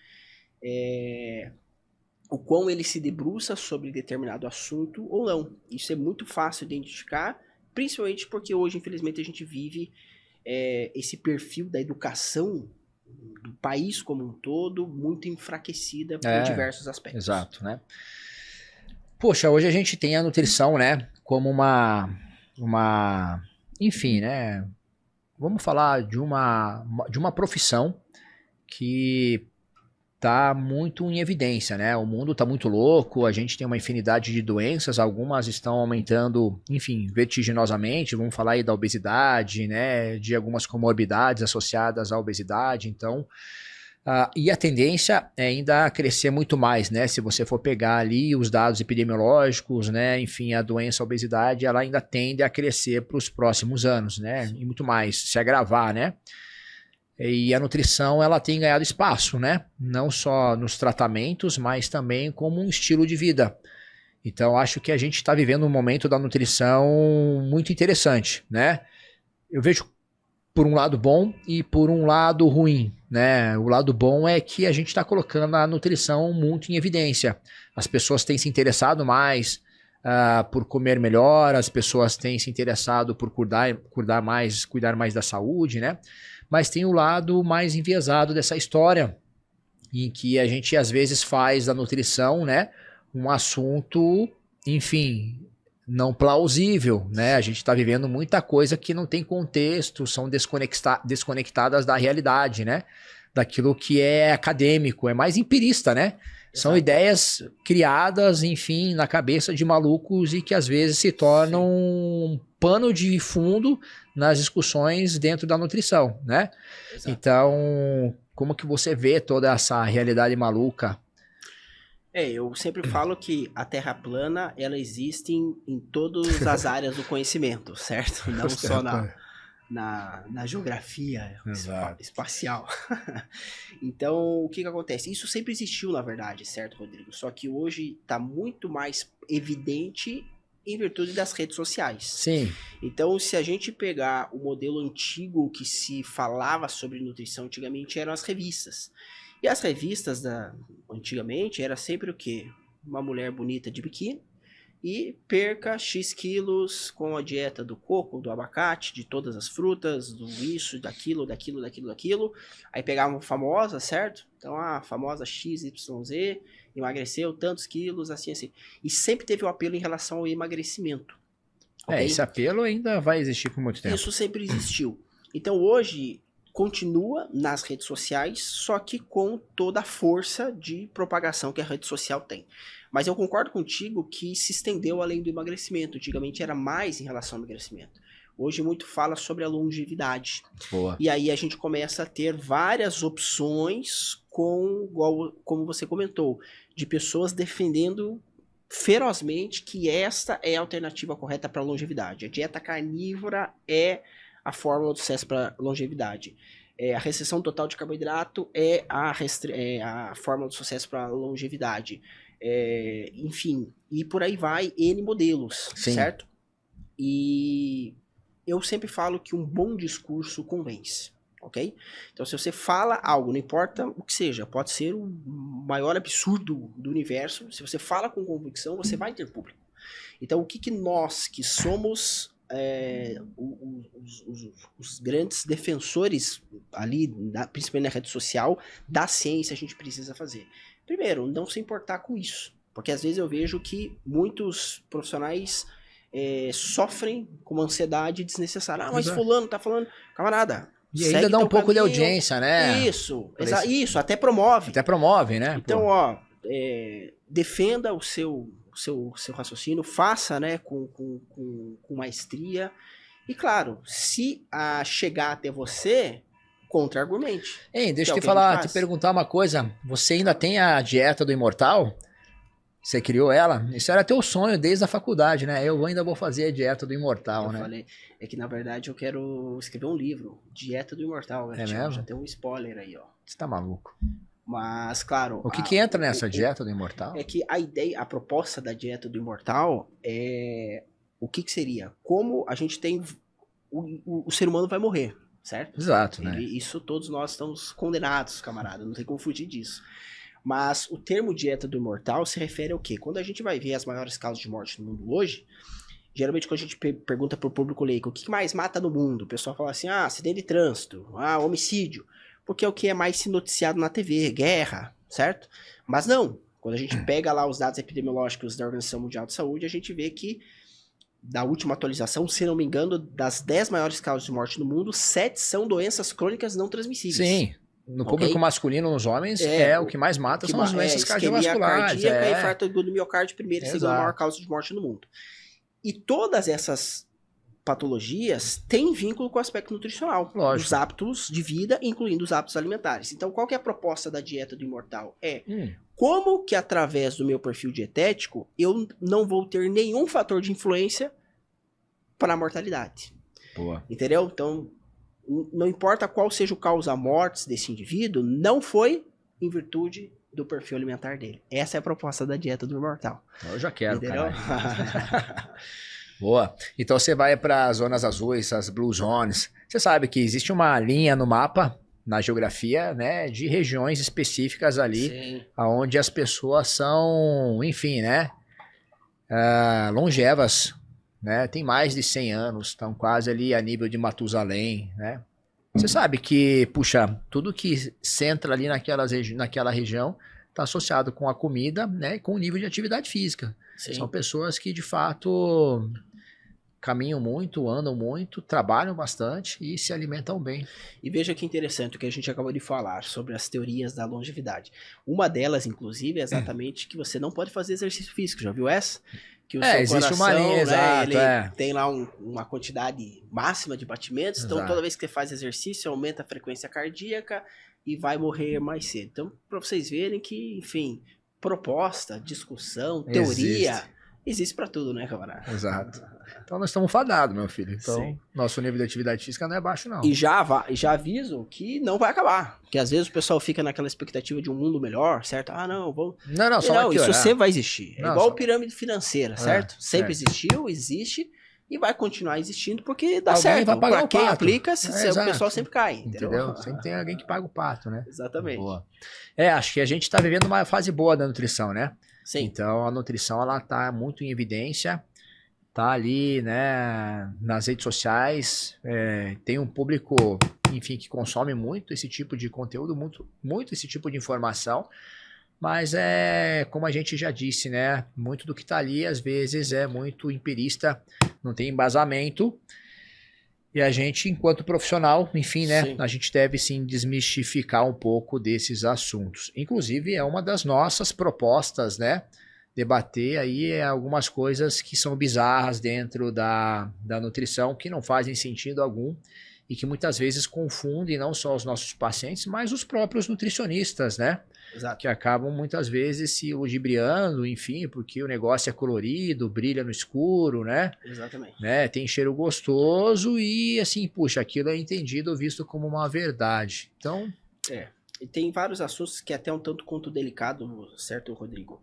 O quão ele se debruça sobre determinado assunto ou não. Isso é muito fácil de identificar, principalmente porque hoje, infelizmente, a gente vive esse perfil da educação do país como um todo muito enfraquecida por diversos aspectos.
Exato, né? Poxa, hoje a gente tem a nutrição, né, como enfim, né, vamos falar de uma profissão que tá muito em evidência, né? O mundo tá muito louco, a gente tem uma infinidade de doenças, algumas estão aumentando, enfim, vertiginosamente, vamos falar aí da obesidade, né? De algumas comorbidades associadas à obesidade, então... e a tendência é ainda crescer muito mais, né? Se você for pegar ali os dados epidemiológicos, né? Enfim, a doença, a obesidade, ela ainda tende a crescer para os próximos anos, né? E muito mais, se agravar, né? E a nutrição, ela tem ganhado espaço, né? Não só nos tratamentos, mas também como um estilo de vida. Então, acho que a gente está vivendo um momento da nutrição muito interessante, né? Eu vejo por um lado bom e por um lado ruim, né? O lado bom é que a gente está colocando a nutrição muito em evidência. As pessoas têm se interessado mais por comer melhor, as pessoas têm se interessado por cuidar mais da saúde, né? Mas tem o lado mais enviesado dessa história, em que a gente às vezes faz da nutrição, né, um assunto, enfim, não plausível, né? A gente está vivendo muita coisa que não tem contexto, são desconectadas da realidade, né? Daquilo que é acadêmico, é mais empirista, né? São ideias criadas, enfim, na cabeça de malucos e que às vezes se tornam um pano de fundo nas discussões dentro da nutrição, né? Exato. Então, como que você vê toda essa realidade maluca?
Eu sempre falo que a Terra plana, ela existe em todas as áreas do conhecimento, certo? Não só na geografia espacial. Então, o que acontece? Isso sempre existiu, na verdade, certo, Rodrigo? Só que hoje está muito mais evidente em virtude das redes sociais.
Sim.
Então, se a gente pegar o modelo antigo que se falava sobre nutrição antigamente, eram as revistas. E as revistas antigamente era sempre o quê? Uma mulher bonita de biquíni e perca X quilos com a dieta do coco, do abacate, de todas as frutas, do isso, daquilo. Aí pegavam famosa, certo? Então, a famosa XYZ emagreceu tantos quilos, assim. E sempre teve o apelo em relação ao emagrecimento. Okay?
Esse apelo ainda vai existir por muito tempo.
Isso sempre existiu. Então, hoje, continua nas redes sociais, só que com toda a força de propagação que a rede social tem. Mas eu concordo contigo que se estendeu além do emagrecimento. Antigamente era mais em relação ao emagrecimento. Hoje muito fala sobre a longevidade.
Boa.
E aí a gente começa a ter várias opções como você comentou, de pessoas defendendo ferozmente que esta é a alternativa correta para a longevidade. A dieta carnívora é a fórmula do sucesso para longevidade. A restrição total de carboidrato é a fórmula do sucesso para longevidade. Enfim, e por aí vai, N modelos,
Sim.
certo? E eu sempre falo que um bom discurso convence, ok? Então, se você fala algo, não importa o que seja, pode ser o maior absurdo do universo, se você fala com convicção, você vai ter público. Então, o que nós, que somos os grandes defensores ali, principalmente na rede social, da ciência, a gente precisa fazer? Primeiro, não se importar com isso. Porque às vezes eu vejo que muitos profissionais sofrem com uma ansiedade desnecessária. Mas fulano tá falando... Camarada,
e ainda dá um pouco de audiência, né?
Isso, até promove.
Até promove, né?
Então, defenda o seu raciocínio, faça, né, com maestria. E claro, se chegar até você... contra-argumente.
Ei, deixa eu te perguntar uma coisa. Você ainda tem a dieta do Imortal? Você criou ela? Isso era teu sonho desde a faculdade, né? Eu ainda vou fazer a dieta do Imortal, né?
Falei, que na verdade eu quero escrever um livro, Dieta do Imortal, né?
Mesmo?
Já tem um spoiler aí, ó.
Você tá maluco?
Mas, claro...
O que entra nessa dieta do Imortal?
É que a proposta da dieta do Imortal é... O que seria? Como a gente tem... O ser humano vai morrer. Certo?
Exato, né?
Isso todos nós estamos condenados, camarada. Não tem como fugir disso. Mas o termo dieta do imortal se refere ao quê? Quando a gente vai ver as maiores causas de morte no mundo hoje, geralmente quando a gente pergunta para o público leigo o que mais mata no mundo, o pessoal fala assim, acidente de trânsito, homicídio, porque é o que é mais se noticiado na TV, guerra, certo? Mas não. Quando a gente pega lá os dados epidemiológicos da Organização Mundial de Saúde, a gente vê que da última atualização, se não me engano, das 10 maiores causas de morte no mundo, 7 são doenças crônicas não transmissíveis.
Sim. No público masculino, nos homens, o que mais mata são as doenças cardiovasculares.
Cardíaca, infarto do miocárdio, primeira e segunda maior causa de morte no mundo. E todas essas patologias têm vínculo com o aspecto nutricional.
Lógico.
Os hábitos de vida, incluindo os hábitos alimentares. Então, qual que é a proposta da dieta do Imortal? Como que através do meu perfil dietético eu não vou ter nenhum fator de influência para a mortalidade?
Boa.
Entendeu? Então, não importa qual seja o causa-mortes desse indivíduo, não foi em virtude do perfil alimentar dele. Essa é a proposta da dieta do Imortal.
Eu já quero, cara. Boa. Então você vai para as zonas azuis, as blue zones. Você sabe que existe uma linha no mapa, na geografia, né, de regiões específicas ali, sim, onde as pessoas são, enfim, né, longevas, né, tem mais de 100 anos, estão quase ali a nível de Matusalém, né. Você sabe que, puxa, tudo que centra ali naquela região está associado com a comida, né, e com o nível de atividade física. Sim. São pessoas que, de fato, caminham muito, andam muito, trabalham bastante e se alimentam bem.
E veja que interessante o que a gente acabou de falar sobre as teorias da longevidade. Uma delas, inclusive, é exatamente que você não pode fazer exercício físico. Já viu essa? Que o seu
existe
coração,
uma linha,
né,
exato,
ele tem lá uma quantidade máxima de batimentos,
exato.
Então toda vez que você faz exercício, aumenta a frequência cardíaca e vai morrer mais cedo. Então, para vocês verem que, enfim, proposta, discussão, teoria, existe para tudo, né, camarada?
Exato. Então nós estamos fadados, meu filho. Então, sim, nosso nível de atividade física não é baixo, não.
E já aviso que não vai acabar. Porque às vezes o pessoal fica naquela expectativa de um mundo melhor, certo? Não, vamos...
Não, só
não, isso sempre vai existir. É igual pirâmide financeira, certo? Sempre
certo.
Existiu, existe e vai continuar existindo porque dá
alguém
certo.
Vai pagar
pra quem
pato.
aplica, o pessoal sempre cai.
Entendeu? Sempre tem alguém que paga o pato, né?
Exatamente.
Boa. Acho que a gente está vivendo uma fase boa da nutrição, né?
Sim.
Então a nutrição ela está muito em evidência, tá ali, né, nas redes sociais, tem um público, enfim, que consome muito esse tipo de conteúdo, muito esse tipo de informação, mas como a gente já disse, né, muito do que está ali às vezes é muito empirista, não tem embasamento. E a gente, enquanto profissional, enfim, né, a gente deve sim desmistificar um pouco desses assuntos. Inclusive, é uma das nossas propostas, né, debater aí algumas coisas que são bizarras dentro da nutrição, que não fazem sentido algum e que muitas vezes confundem não só os nossos pacientes, mas os próprios nutricionistas, né?
Exato.
Que acabam muitas vezes se ludibriando, enfim, porque o negócio é colorido, brilha no escuro, né?
Exatamente.
Né? Tem cheiro gostoso e assim, puxa, aquilo é entendido ou visto como uma verdade. Então...
E tem vários assuntos que é até um tanto quanto delicado, certo, Rodrigo?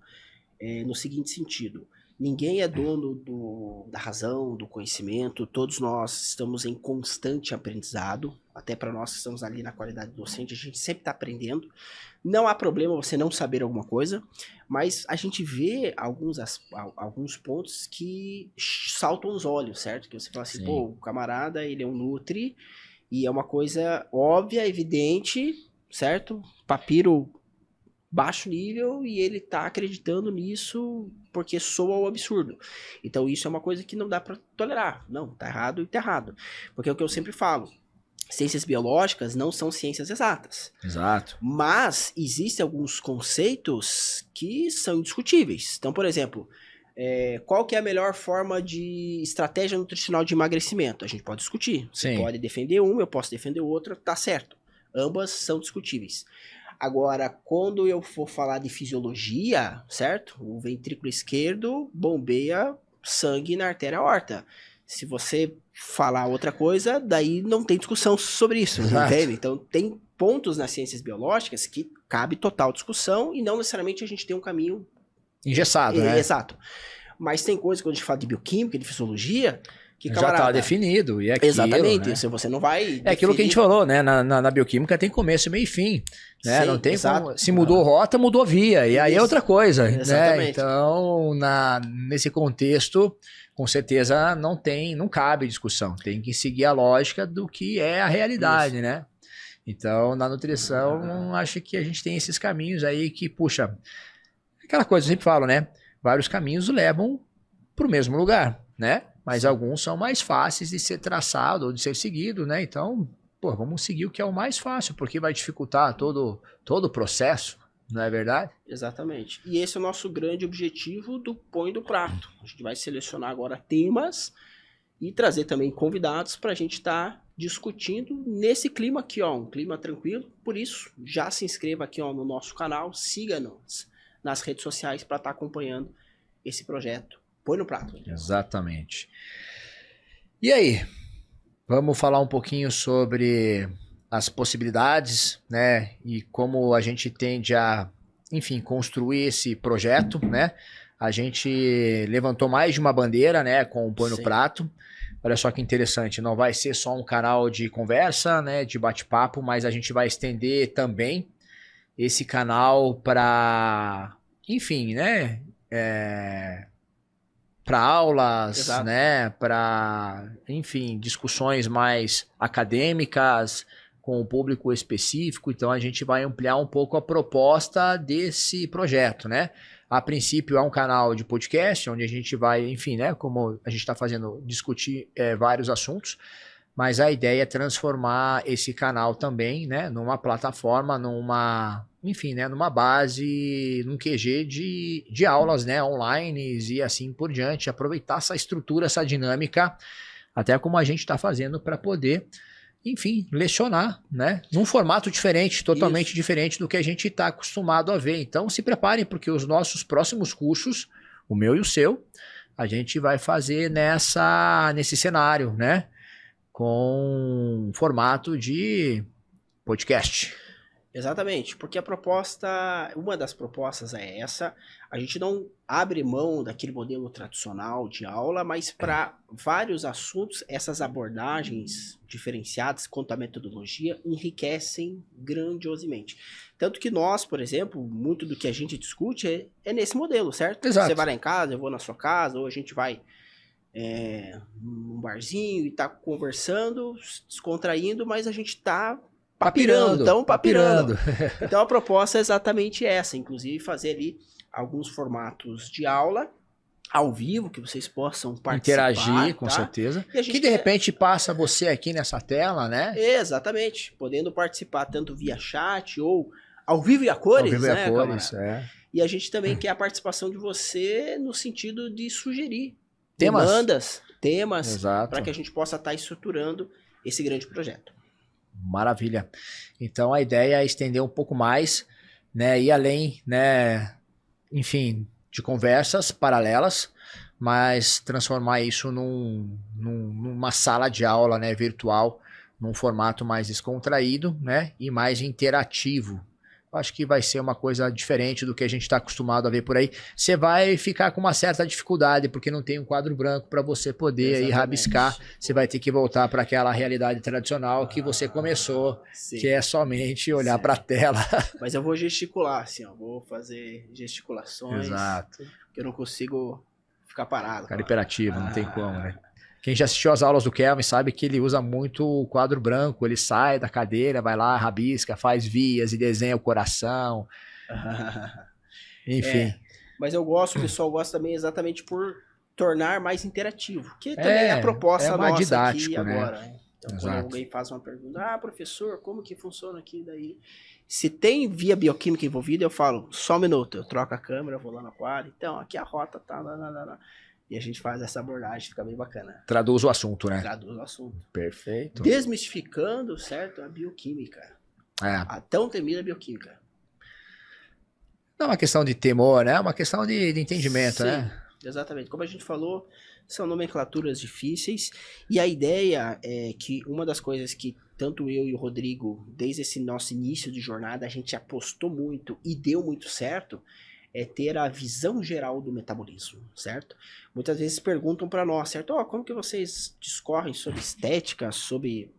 No seguinte sentido, ninguém é dono da razão, do conhecimento, todos nós estamos em constante aprendizado, até para nós que estamos ali na qualidade docente, a gente sempre está aprendendo. Não há problema você não saber alguma coisa, mas a gente vê alguns pontos que saltam os olhos, certo? Que você fala assim, pô, o camarada, ele é um nutri, e é uma coisa óbvia, evidente, certo? Papiro baixo nível e ele tá acreditando nisso porque soa o absurdo. Então isso é uma coisa que não dá para tolerar. Não, tá errado e tá errado. Porque é o que eu sempre falo. Ciências biológicas não são ciências exatas.
Exato.
Mas existem alguns conceitos que são indiscutíveis. Então, por exemplo, qual que é a melhor forma de estratégia nutricional de emagrecimento? A gente pode discutir. Você pode defender um, eu posso defender o outro, tá certo. Ambas são discutíveis. Agora, quando eu for falar de fisiologia, certo? O ventrículo esquerdo bombeia sangue na artéria aorta. Se você falar outra coisa, daí não tem discussão sobre isso, entende? Então, tem pontos nas ciências biológicas que cabe total discussão e não necessariamente a gente tem um caminho
engessado, né?
Exato. Mas tem coisas, quando a gente fala de bioquímica, de fisiologia, que
já está definido. E aquilo,
exatamente,
né?
Se você não vai...
É aquilo que a gente falou, né? Na bioquímica tem começo, meio e fim. Né?
Sim,
não tem como... Se mudou rota, mudou via. E aí é outra coisa. Né? Então, nesse contexto, com certeza não cabe discussão. Tem que seguir a lógica do que é a realidade, né? Então, na nutrição, acho que a gente tem esses caminhos aí que, puxa, aquela coisa que eu sempre falo, né? Vários caminhos levam para o mesmo lugar, né? Mas alguns são mais fáceis de ser traçado ou de ser seguido, né? Então, pô, vamos seguir o que é o mais fácil, porque vai dificultar todo o processo, não é verdade?
Exatamente. E esse é o nosso grande objetivo do Põe do Prato. A gente vai selecionar agora temas e trazer também convidados para a gente estar discutindo nesse clima aqui, ó, um clima tranquilo. Por isso, já se inscreva aqui, ó, no nosso canal, siga-nos nas redes sociais para estar acompanhando esse projeto. Põe no prato.
Exatamente. E aí, vamos falar um pouquinho sobre as possibilidades, né? E como a gente tende a, enfim, construir esse projeto, né? A gente levantou mais de uma bandeira, né? Com o Põe no Prato. Olha só que interessante, não vai ser só um canal de conversa, né? De bate-papo, mas a gente vai estender também esse canal para, enfim, né? Para aulas, exato, né? Para, enfim, discussões mais acadêmicas com o público específico. Então a gente vai ampliar um pouco a proposta desse projeto, né? A princípio é um canal de podcast, onde a gente vai, enfim, né? Como a gente está fazendo, discutir vários assuntos. Mas a ideia é transformar esse canal também, né, numa plataforma, enfim, né, numa base, num QG de aulas, né, online e assim por diante. Aproveitar essa estrutura, essa dinâmica, até como a gente está fazendo para poder, enfim, lecionar, né, num formato diferente, totalmente diferente do que a gente está acostumado a ver. Então se preparem, porque os nossos próximos cursos, o meu e o seu, a gente vai fazer nesse cenário, né, com formato de podcast.
Exatamente, porque a proposta, uma das propostas é essa, a gente não abre mão daquele modelo tradicional de aula, mas para vários assuntos, essas abordagens diferenciadas quanto à metodologia enriquecem grandiosamente. Tanto que nós, por exemplo, muito do que a gente discute é nesse modelo, certo?
Exato.
Você vai lá em casa, eu vou na sua casa, ou a gente vai num barzinho e tá conversando, descontraindo, mas a gente tá papirando. Então a proposta é exatamente essa, inclusive fazer ali alguns formatos de aula ao vivo, que vocês possam participar.
Interagir, com certeza. Que de repente passa você aqui nessa tela, né?
Exatamente, podendo participar tanto via chat ou ao vivo e a cores,
ao vivo
né,
e a cores,
E a gente também quer a participação de você no sentido de sugerir
temas,
para que a gente possa estar estruturando esse grande projeto.
Maravilha. Então a ideia é estender um pouco mais, né, ir além, né, enfim, de conversas paralelas, mas transformar isso numa sala de aula, né, virtual, num formato mais descontraído, né, e mais interativo. Acho que vai ser uma coisa diferente do que a gente está acostumado a ver por aí. Você vai ficar com uma certa dificuldade, porque não tem um quadro branco para você poder aí rabiscar. Você vai ter que voltar para aquela realidade tradicional que você começou, que é somente olhar para a tela.
Mas eu vou gesticular, assim, ó, vou fazer gesticulações.
Exato.
Porque eu não consigo ficar parado.
Cara hiperativo, não tem como, né? Quem já assistiu às aulas do Kelvin sabe que ele usa muito o quadro branco, ele sai da cadeira, vai lá, rabisca, faz vias e desenha o coração. Enfim.
Mas eu gosto, o pessoal gosta também exatamente por tornar mais interativo, que também é a proposta nossa
didático,
aqui
né?
agora. Então, quando alguém faz uma pergunta, professor, como que funciona aqui? Daí, se tem via bioquímica envolvida, eu falo, só um minuto, eu troco a câmera, vou lá na quadra, então, aqui a rota tá, e a gente faz essa abordagem, fica bem bacana.
Traduz o assunto, né?
Traduz o assunto.
Perfeito.
Desmistificando, certo? A bioquímica. A tão temida bioquímica.
Não é uma questão de temor, né? É uma questão de entendimento,
Sim,
né?
Exatamente. Como a gente falou, são nomenclaturas difíceis. E a ideia é que uma das coisas que tanto eu e o Rodrigo, desde esse nosso início de jornada, a gente apostou muito e deu muito certo, é ter a visão geral do metabolismo, certo? Muitas vezes perguntam para nós, certo? Como que vocês discorrem sobre estética, sobre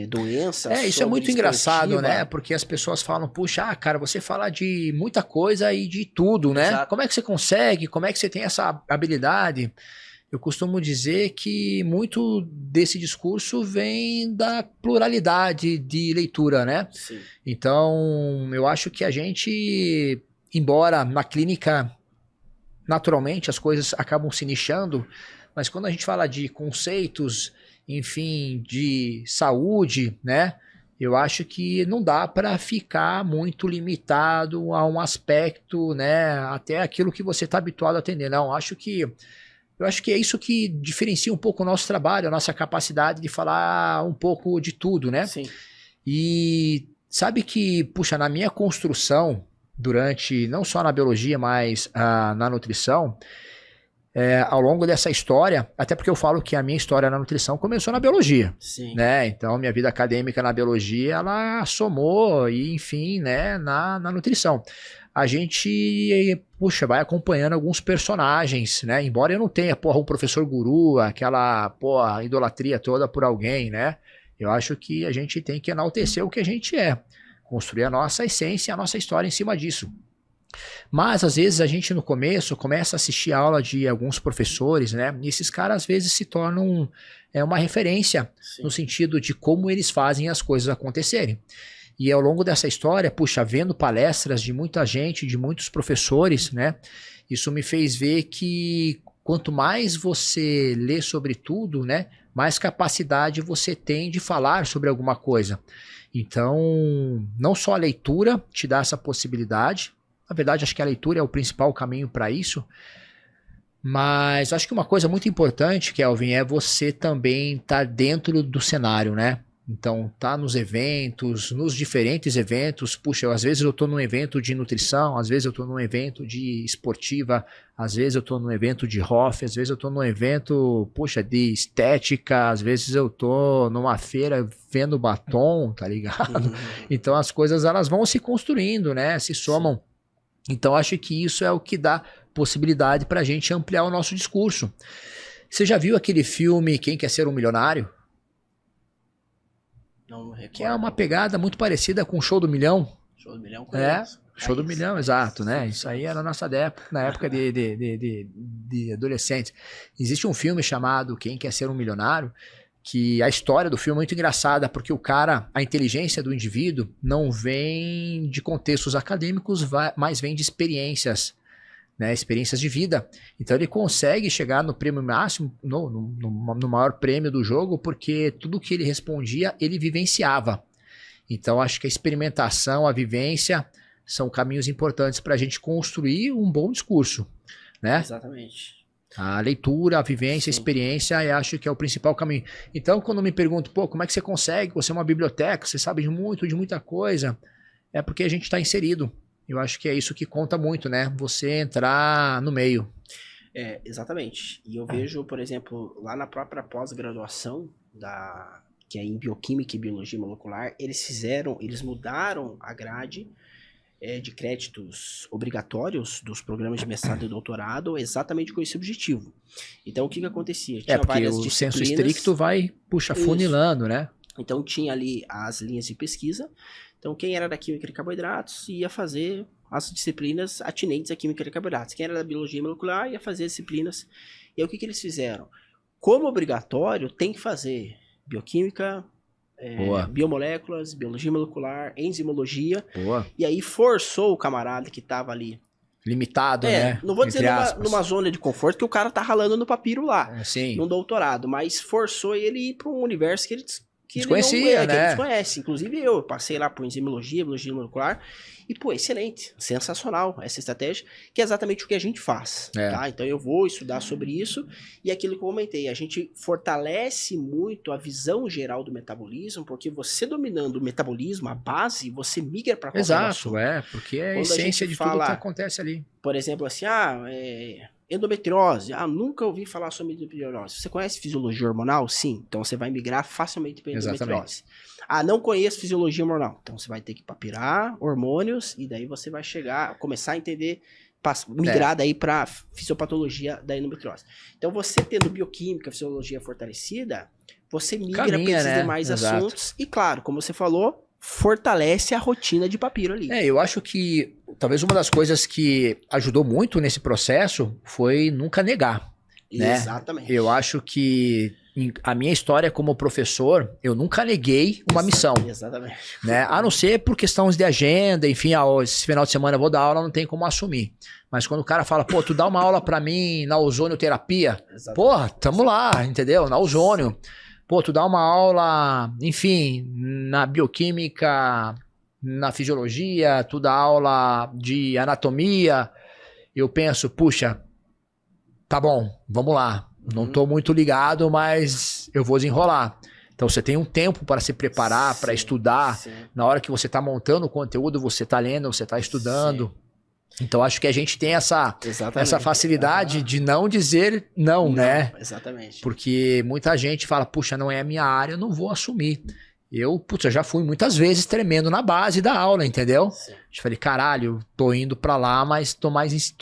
doenças?
Isso é muito engraçado, né? Porque as pessoas falam, puxa, cara, você fala de muita coisa e de tudo, né? Exato. Como é que você consegue? Como é que você tem essa habilidade? Eu costumo dizer que muito desse discurso vem da pluralidade de leitura, né?
Sim.
Então, eu acho que a gente, embora na clínica, naturalmente, as coisas acabam se nichando, mas quando a gente fala de conceitos, enfim, de saúde, né? Eu acho que não dá para ficar muito limitado a um aspecto, né? Até aquilo que você está habituado a atender. Não, eu acho que é isso que diferencia um pouco o nosso trabalho, a nossa capacidade de falar um pouco de tudo, né?
Sim.
E sabe que, puxa, na minha construção, durante, não só na biologia, mas na nutrição, ao longo dessa história, até porque eu falo que a minha história na nutrição começou na biologia.
Sim.
Né? Então, minha vida acadêmica na biologia, ela somou, e enfim, né, na nutrição. A gente, puxa, vai acompanhando alguns personagens, né? Embora eu não tenha, o professor guru, aquela, idolatria toda por alguém, né? Eu acho que a gente tem que enaltecer o que a gente é. Construir a nossa essência, a nossa história em cima disso. Mas, às vezes, a gente no começo começa a assistir a aula de alguns professores, né? E esses caras, às vezes, se tornam uma referência. Sim. No sentido de como eles fazem as coisas acontecerem. E ao longo dessa história, puxa, vendo palestras de muita gente, de muitos professores, né? Isso me fez ver que quanto mais você lê sobre tudo, né? Mais capacidade você tem de falar sobre alguma coisa. Então, não só a leitura te dá essa possibilidade. Na verdade, acho que a leitura é o principal caminho para isso. Mas acho que uma coisa muito importante, Kelvin, é você também estar dentro do cenário, né? Então, tá nos eventos, nos diferentes eventos. Puxa, às vezes eu tô num evento de nutrição, às vezes eu tô num evento de esportiva, às vezes eu tô num evento de HOF, às vezes eu tô num evento, puxa, de estética, às vezes eu tô numa feira vendo batom, tá ligado? Então as coisas elas vão se construindo, né? Se somam. Então acho que isso é o que dá possibilidade pra gente ampliar o nosso discurso. Você já viu aquele filme Quem Quer Ser um Milionário?
Não recordo.
Que é uma pegada muito parecida com o Show do Milhão.
Show do Milhão
conheço. Show do Milhão, exato, né? Isso aí era na nossa época, na época de adolescentes. Existe um filme chamado Quem Quer Ser um Milionário, que a história do filme é muito engraçada, porque o cara, a inteligência do indivíduo não vem de contextos acadêmicos, mas vem de experiências, né, experiências de vida. Então ele consegue chegar no prêmio máximo, no maior prêmio do jogo, porque tudo que ele respondia, ele vivenciava. Então acho que a experimentação, a vivência, são caminhos importantes para a gente construir um bom discurso, né?
Exatamente.
A leitura, a vivência,
Sim.
a experiência, eu acho que é o principal caminho. Então quando me pergunto, pô, como é que você consegue? Você é uma biblioteca, você sabe de muita coisa. É porque a gente está inserido. Eu acho que é isso que conta muito, né? Você entrar no meio.
Exatamente. E eu vejo, por exemplo, lá na própria pós-graduação, que é em Bioquímica e Biologia Molecular, eles mudaram a grade de créditos obrigatórios dos programas de mestrado e doutorado exatamente com esse objetivo. Então, o que acontecia? Tinha
porque
várias
o senso
disciplinas.
estricto vai, funilando, né?
Então, tinha ali as linhas de pesquisa. Então, quem era da Química de Carboidratos ia fazer as disciplinas atinentes à Química de Carboidratos. Quem era da Biologia Molecular ia fazer as disciplinas. E aí, o que eles fizeram? Como obrigatório, tem que fazer Bioquímica, biomoléculas, Biologia Molecular, Enzimologia.
Boa.
E aí, forçou o camarada que estava ali.
Limitado, né?
Não vou dizer numa zona de conforto, que o cara tá ralando no papiro lá, no doutorado. Mas forçou ele a ir para um universo que ele
desconhecia,
que
né?
ele desconhece. Inclusive eu passei lá por enzimologia, biologia molecular, e pô, excelente, sensacional essa estratégia, que é exatamente o que a gente faz, tá? Então eu vou estudar sobre isso, e aquilo que eu comentei, a gente fortalece muito a visão geral do metabolismo, porque você dominando o metabolismo, a base, você migra para qualquer assunto.
Porque é a essência de tudo que acontece ali.
Por exemplo, assim, endometriose. Nunca ouvi falar sobre endometriose. Você conhece fisiologia hormonal? Sim. Então você vai migrar facilmente para endometriose. Não conheço fisiologia hormonal. Então você vai ter que papirar hormônios e daí você vai começar a entender, migrar daí para fisiopatologia da endometriose. Então você tendo bioquímica, fisiologia fortalecida, você migra para esses demais assuntos. E claro, como você falou, fortalece a rotina de papiro ali.
Eu acho que talvez uma das coisas que ajudou muito nesse processo foi nunca negar. Né?
Exatamente.
Eu acho que a minha história como professor, eu nunca neguei uma missão.
Exatamente.
Né? A não ser por questões de agenda, enfim, esse final de semana eu vou dar aula, não tem como assumir. Mas quando o cara fala, pô, tu dá uma aula pra mim na ozonioterapia, porra, tamo lá, entendeu? Na ozônio. Pô, tu dá uma aula, enfim, na bioquímica, na fisiologia, tu dá aula de anatomia. Eu penso, puxa, tá bom, vamos lá. Não tô muito ligado, mas eu vou desenrolar. Então você tem um tempo para se preparar, para estudar. Sim. Na hora que você tá montando o conteúdo, você tá lendo, você tá estudando. Sim. Então acho que a gente tem essa facilidade de não dizer não, né?
Exatamente.
Porque muita gente fala, puxa, não é a minha área, eu não vou assumir. Eu já fui muitas vezes tremendo na base da aula, entendeu?
Sim.
Eu falei, caralho, tô indo pra lá, mas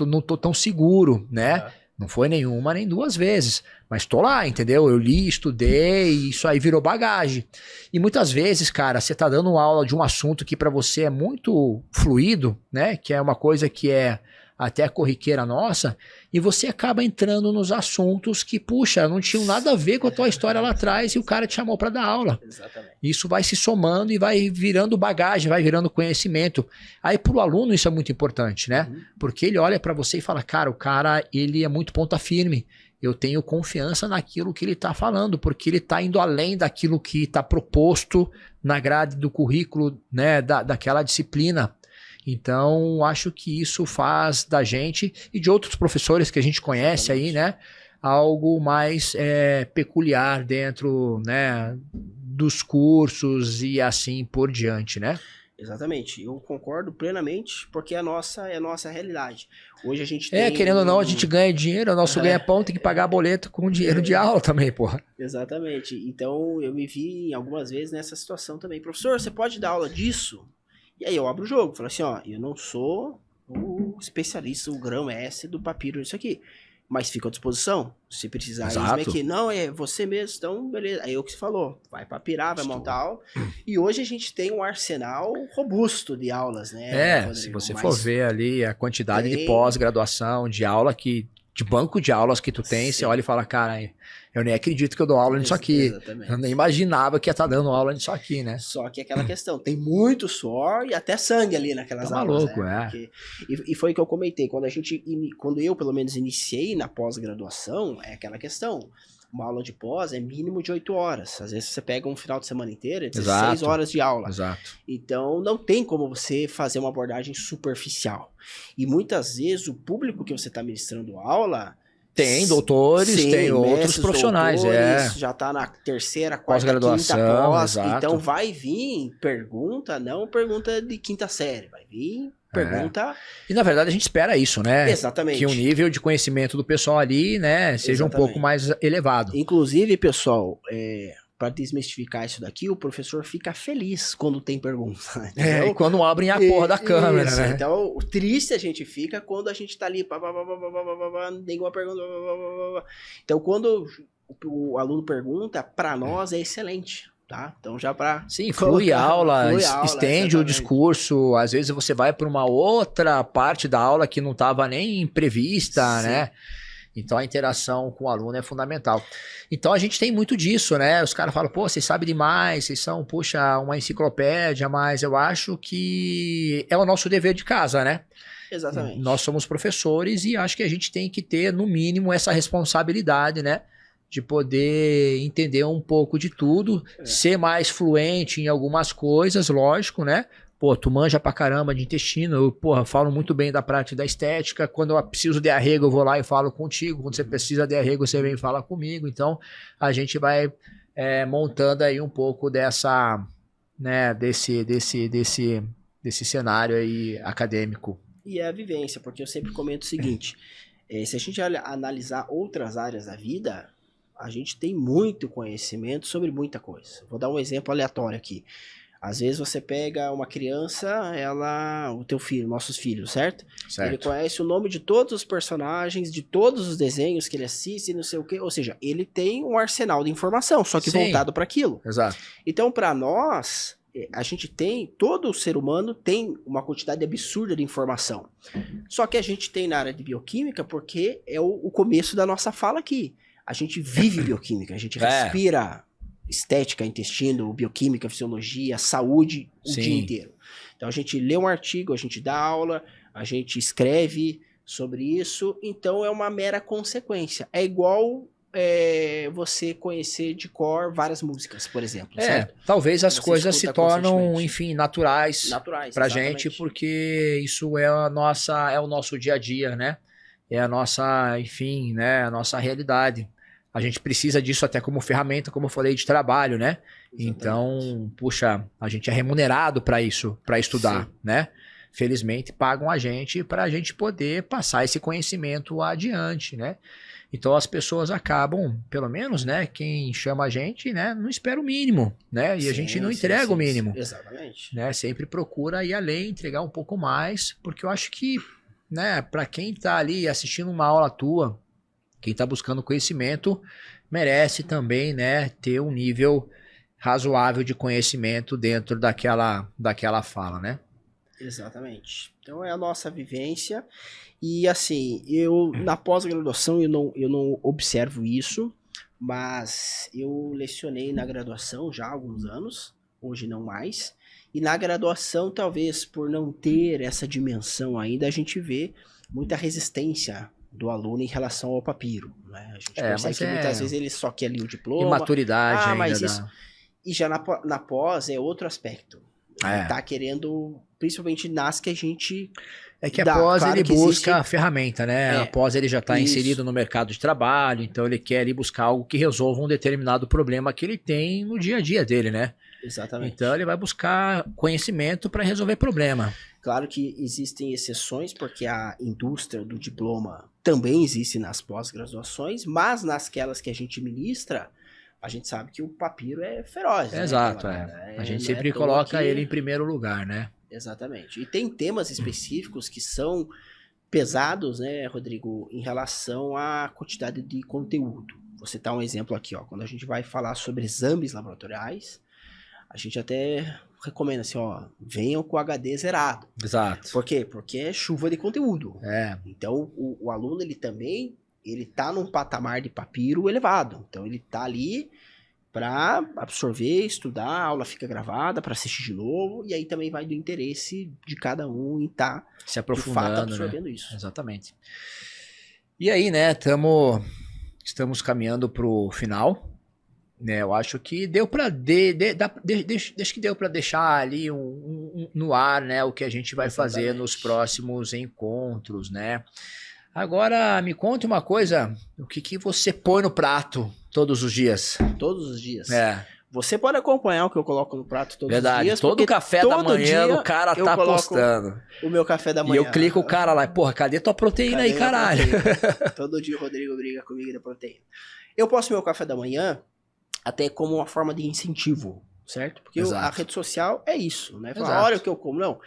não tô tão seguro, né? Não foi nenhuma nem duas vezes, mas tô lá, entendeu? Eu li, estudei, isso aí virou bagagem. E muitas vezes, cara, você tá dando aula de um assunto que pra você é muito fluido, né? Que é uma coisa que é até corriqueira nossa, e você acaba entrando nos assuntos que, puxa, não tinham nada a ver com a tua história lá atrás e o cara te chamou para dar aula.
Exatamente.
Isso vai se somando e vai virando bagagem, vai virando conhecimento. Aí pro aluno isso é muito importante, né? Porque ele olha para você e fala, cara, o cara, ele é muito ponta firme. Eu tenho confiança naquilo que ele está falando, porque ele está indo além daquilo que está proposto na grade do currículo, né, daquela disciplina. Então, acho que isso faz da gente e de outros professores que a gente conhece aí, né, algo mais peculiar dentro, né, dos cursos e assim por diante, né?
Exatamente, eu concordo plenamente, porque é a nossa realidade. Hoje a gente tem...
Querendo ou não, a gente ganha dinheiro, o nosso ganha-pão tem que pagar boleto com dinheiro de aula também, porra.
Exatamente, então eu me vi algumas vezes nessa situação também. Professor, você pode dar aula disso? E aí eu abro o jogo, falo assim, ó, eu não sou o especialista, o grão-mestre do papiro nisso aqui, mas fico à disposição, se precisar.
Exato.
Aqui, não, é você mesmo, então beleza. Aí é o que você falou, vai papirar, vai montar aula. E hoje a gente tem um arsenal robusto de aulas, né, Rodrigo?
Se você for ver ali a quantidade de pós-graduação, de aula de banco de aulas que tu tem, você olha e fala, cara, eu nem acredito que eu dou aula nisso aqui.
Exatamente.
Eu nem imaginava que ia estar dando aula nisso aqui, né?
Só que aquela questão, tem muito suor e até sangue ali naquelas aulas.
Maluco,
né? Porque, e foi o que eu comentei, quando eu pelo menos iniciei na pós-graduação, é aquela questão. Uma aula de pós é mínimo de 8 horas. Às vezes você pega um final de semana inteiro, 16 horas de aula.
Exato.
Então não tem como você fazer uma abordagem superficial. E muitas vezes o público que você está ministrando aula...
Tem doutores, tem outros profissionais,
doutores, já tá na terceira, quarta, quinta pós, então vai vir pergunta, não pergunta de quinta série, vai vir pergunta...
E na verdade a gente espera isso, né?
Exatamente.
Que o nível de conhecimento do pessoal ali, né, seja um pouco mais elevado.
Inclusive, pessoal, para desmistificar isso daqui, o professor fica feliz quando tem pergunta.
E quando abrem a porra da câmera,
isso,
né?
Então, o triste a gente fica quando a gente tá ali, nenhuma pergunta. Então, quando o aluno pergunta, para nós é excelente. Tá? Então já para
sim, flui aula, estende o discurso, às vezes você vai para uma outra parte da aula que não estava nem prevista, né? Então a interação com o aluno é fundamental. Então a gente tem muito disso, né? Os caras falam, pô, vocês sabem demais, vocês são, puxa, uma enciclopédia, mas eu acho que é o nosso dever de casa, né?
Exatamente.
Nós somos professores e acho que a gente tem que ter, no mínimo, essa responsabilidade, né? De poder entender um pouco de tudo, ser mais fluente em algumas coisas, lógico, né? Pô, tu manja pra caramba de intestino, eu, porra, falo muito bem da prática da estética, quando eu preciso de arrego eu vou lá e falo contigo, quando você precisa de arrego você vem e fala comigo, então a gente vai montando aí um pouco dessa, né, desse cenário aí acadêmico.
E é a vivência, porque eu sempre comento o seguinte, se a gente analisar outras áreas da vida, a gente tem muito conhecimento sobre muita coisa. Vou dar um exemplo aleatório aqui. Às vezes você pega uma criança, o teu filho, nossos filhos, certo? Ele conhece o nome de todos os personagens, de todos os desenhos que ele assiste, não sei o quê. Ou seja, ele tem um arsenal de informação, só que voltado para aquilo.
Exato.
Então, para nós, a gente tem, todo ser humano tem uma quantidade absurda de informação. Só que a gente tem na área de bioquímica, porque é o começo da nossa fala aqui. A gente vive bioquímica, a gente respira estética, intestino, bioquímica, fisiologia, saúde o dia inteiro. Então a gente lê um artigo, a gente dá aula, a gente escreve sobre isso, então é uma mera consequência. É igual você conhecer de cor várias músicas, por exemplo. Certo?
Talvez as coisas se tornam, enfim, naturais pra
exatamente.
gente, porque isso é o nosso dia a dia, né? É a nossa, enfim, né, a nossa realidade. A gente precisa disso até como ferramenta, como eu falei, de trabalho, né? Exatamente. Então, puxa, a gente é remunerado para isso, para estudar, né? Felizmente pagam a gente para a gente poder passar esse conhecimento adiante, né? Então as pessoas acabam, pelo menos, né? Quem chama a gente, né? Não espera o mínimo, né? E a gente não entrega o mínimo.
Exatamente.
Né? Sempre procura ir além, entregar um pouco mais, porque eu acho que, né? Para quem tá ali assistindo uma aula tua, quem está buscando conhecimento merece também, né, ter um nível razoável de conhecimento dentro daquela fala, né?
Exatamente. Então é a nossa vivência e assim, eu na pós-graduação eu não observo isso, mas eu lecionei na graduação já há alguns anos, hoje não mais, e na graduação talvez por não ter essa dimensão ainda, a gente vê muita resistência do aluno em relação ao papiro, né? A gente percebe que muitas vezes ele só quer ali o diploma.
Imaturidade ainda.
Mas isso... E já na pós é outro aspecto. Ele tá querendo, principalmente nas que a gente...
É que após
claro
ele
que
busca
existe...
a ferramenta, né? Após ele já está inserido no mercado de trabalho, então ele quer ali buscar algo que resolva um determinado problema que ele tem no dia a dia dele, né?
Exatamente.
Então ele vai buscar conhecimento para resolver problema.
Claro que existem exceções, porque a indústria do diploma também existe nas pós-graduações, mas nasquelas que a gente ministra, a gente sabe que o papiro é feroz.
Exato,
né,
a gente sempre coloca ele em primeiro lugar, né?
Exatamente. E tem temas específicos que são pesados, né, Rodrigo, em relação à quantidade de conteúdo. Vou citar um exemplo aqui, ó. Quando a gente vai falar sobre exames laboratoriais, a gente até recomenda assim, ó, venham com o HD zerado.
Exato.
Por quê? Porque é chuva de conteúdo.
Então,
o aluno, ele tá num patamar de papiro elevado. Então, ele tá ali para absorver, estudar, a aula fica gravada para assistir de novo, e aí também vai do interesse de cada um em estar
se aprofundando,
de fato absorvendo isso.
Exatamente. E aí, né, estamos caminhando pro final, né? Eu acho que deu para acho que deu para deixar ali no ar, né, o que a gente vai fazer nos próximos encontros, né? Agora, me conte uma coisa, o que você põe no prato todos os dias?
Todos os dias? Você pode acompanhar o que eu coloco no prato todos os dias.
Todo café da manhã o cara tá postando.
O meu café da manhã.
E eu clico o cara lá, porra, cadê tua proteína aí, caralho?
Todo dia o Rodrigo briga comigo da proteína. Eu posto meu café da manhã até como uma forma de incentivo, certo? Porque a rede social é isso, né? Fala, olha o que eu como, não.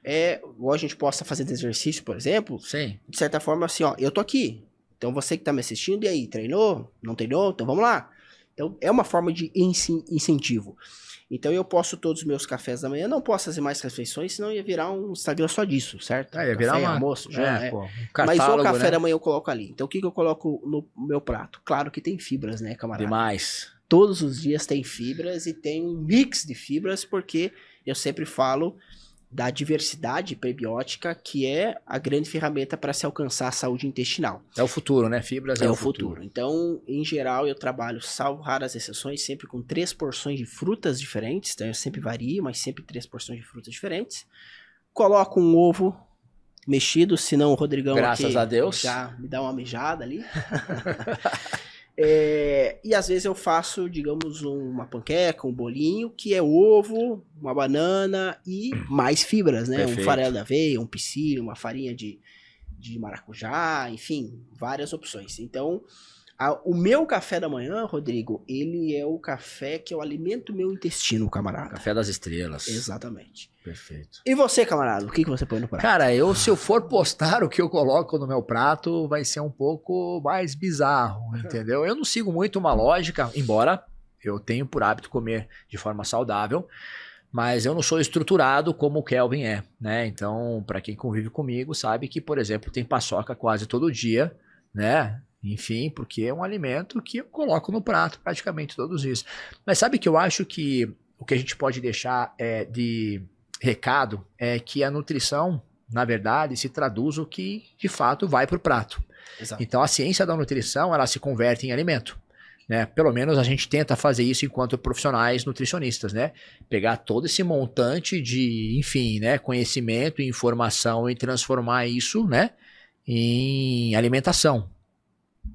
Igual a gente possa fazer de exercício, por exemplo.
Sim.
De certa forma, assim, ó, eu tô aqui. Então você que tá me assistindo, e aí, treinou? Não treinou? Então vamos lá. Então é uma forma de incentivo. Então eu posto todos os meus cafés da manhã. Não posso fazer mais refeições, senão ia virar um Instagram só disso, certo?
Ia virar
café, almoço, já
um
mas o café da manhã eu coloco ali. Então o que eu coloco no meu prato? Claro que tem fibras, né, camarada?
Demais.
Todos os dias tem fibras e tem um mix de fibras, porque eu sempre falo da diversidade prebiótica, que é a grande ferramenta para se alcançar a saúde intestinal.
É o futuro, né? Fibras é o futuro.
Então, em geral, eu trabalho, salvo raras exceções, sempre com 3 porções de frutas diferentes. Então, eu sempre vario, mas sempre 3 porções de frutas diferentes. Coloco um ovo mexido, senão o Rodrigão
graças a Deus
já me dá uma mijada ali. E às vezes eu faço, digamos, uma panqueca, um bolinho, que é ovo, uma banana e mais fibras, né?
Perfeito.
Um farelo de aveia, um psyllium, uma farinha de maracujá, enfim, várias opções. Então, o meu café da manhã, Rodrigo, ele é o café que eu alimento o meu intestino, camarada.
Café das estrelas.
Exatamente.
Perfeito.
E você, camarada, o que você põe no prato?
Cara, se eu for postar o que eu coloco no meu prato, vai ser um pouco mais bizarro, entendeu? Eu não sigo muito uma lógica, embora eu tenha por hábito comer de forma saudável, mas eu não sou estruturado como o Kelvin é, né? Então, para quem convive comigo, sabe que, por exemplo, tem paçoca quase todo dia, né? Enfim, porque é um alimento que eu coloco no prato praticamente todos os dias. Mas sabe que eu acho que o que a gente pode deixar de recado é que a nutrição, na verdade, se traduz o que de fato vai para o prato.
Exato.
Então a ciência da nutrição, ela se converte em alimento, né? Pelo menos a gente tenta fazer isso enquanto profissionais nutricionistas, né? Pegar todo esse montante de, enfim, né, conhecimento e informação e transformar isso, né, em alimentação,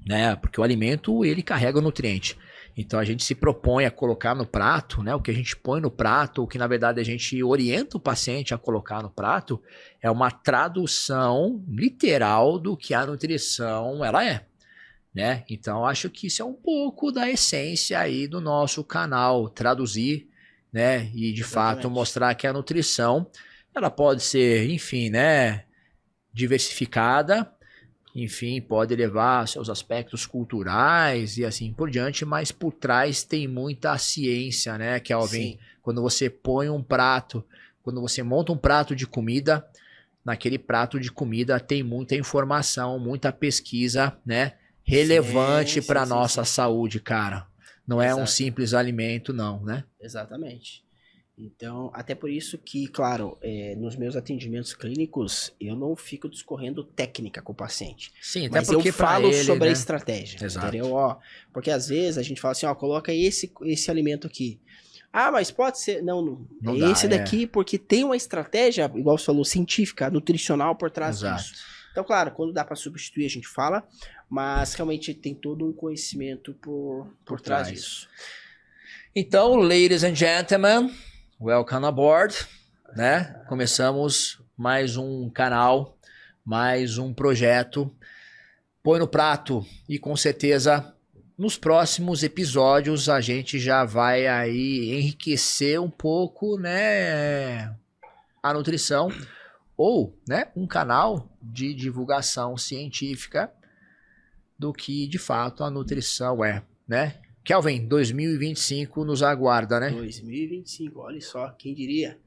né? Porque o alimento, ele carrega o nutriente. Então a gente se propõe a colocar no prato, né? O que a gente põe no prato, o que na verdade a gente orienta o paciente a colocar no prato, é uma tradução literal do que a nutrição ela é, né? Então acho que isso é um pouco da essência aí do nosso canal, traduzir, né? E de fato mostrar que a nutrição ela pode ser, enfim, né? Diversificada. Enfim, pode levar seus aspectos culturais e assim por diante, mas por trás tem muita ciência, né, Kelvin? Sim. Quando você põe um prato, quando você monta um prato de comida, naquele prato de comida tem muita informação, muita pesquisa, né, relevante para a nossa saúde, cara. Não é um simples alimento, não, né?
Exatamente. Então, até por isso que, claro, nos meus atendimentos clínicos, eu não fico discorrendo técnica com o paciente.
Sim, até
mas
porque
eu falo sobre,
né,
a estratégia.
Exato.
Entendeu? Porque às vezes a gente fala assim, coloca esse alimento aqui. Ah, mas pode ser. Não,
Não
é
dá,
esse daqui, porque tem uma estratégia, igual você falou, científica, nutricional por trás
Exato.
disso. Então, claro, quando dá para substituir, a gente fala, mas realmente tem todo um conhecimento por trás disso.
Então, ladies and gentlemen, welcome aboard, né? Começamos mais um canal, mais um projeto. Põe no prato e com certeza nos próximos episódios a gente já vai aí enriquecer um pouco, né, a nutrição ou, né, um canal de divulgação científica do que de fato a nutrição é, né? Kelvin, 2025 nos aguarda, né?
2025, olha só, quem diria?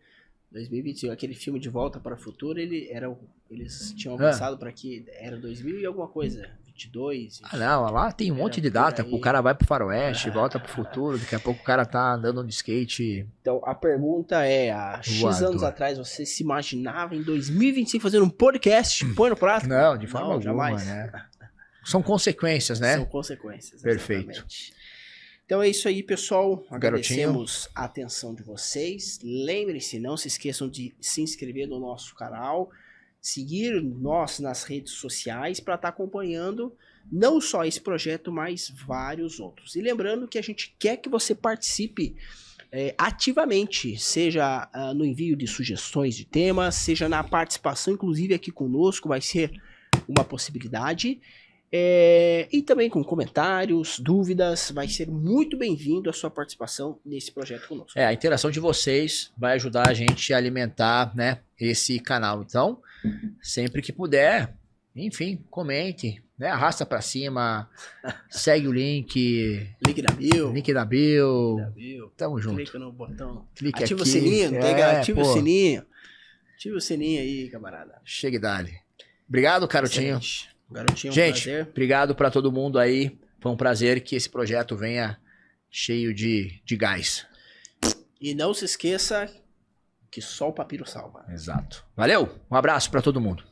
2025, aquele filme De Volta para o Futuro, eles tinham avançado para que era 2000 e alguma coisa, 22.
Ah, não, lá tem um monte de data, o cara vai pro faroeste, volta pro futuro, daqui a pouco o cara tá andando de skate.
Então, a pergunta é, há X
Voador.
anos atrás, você se imaginava em 2025 fazendo um podcast, põe no prato?
Não, de forma alguma,
jamais.
né? São consequências, né?
São consequências.
Perfeito.
Exatamente. Então é isso aí, pessoal.
Garotinho.
Agradecemos a atenção de vocês. Lembrem-se, não se esqueçam de se inscrever no nosso canal, seguir nós nas redes sociais para estar acompanhando não só esse projeto, mas vários outros. E lembrando que a gente quer que você participe ativamente, seja no envio de sugestões de temas, seja na participação, inclusive aqui conosco, vai ser uma possibilidade. E também com comentários, dúvidas, vai ser muito bem-vindo a sua participação nesse projeto conosco.
A interação de vocês vai ajudar a gente a alimentar, né, esse canal. Então, sempre que puder, enfim, comente, né, arrasta pra cima, segue o link.
Link da bio.
Link da bio. Tamo junto.
Clica no botão.
Clique
ativa
aqui.
o sininho, ativa
pô.
o sininho. Ativa o sininho aí, camarada.
Chega e dale. Obrigado, Garotinho.
Excelente. Garotinho,
Gente,
prazer.
obrigado pra todo mundo aí. Foi um prazer que esse projeto venha cheio de gás.
E não se esqueça que só o papiro salva.
Exato. Valeu, um abraço pra todo mundo.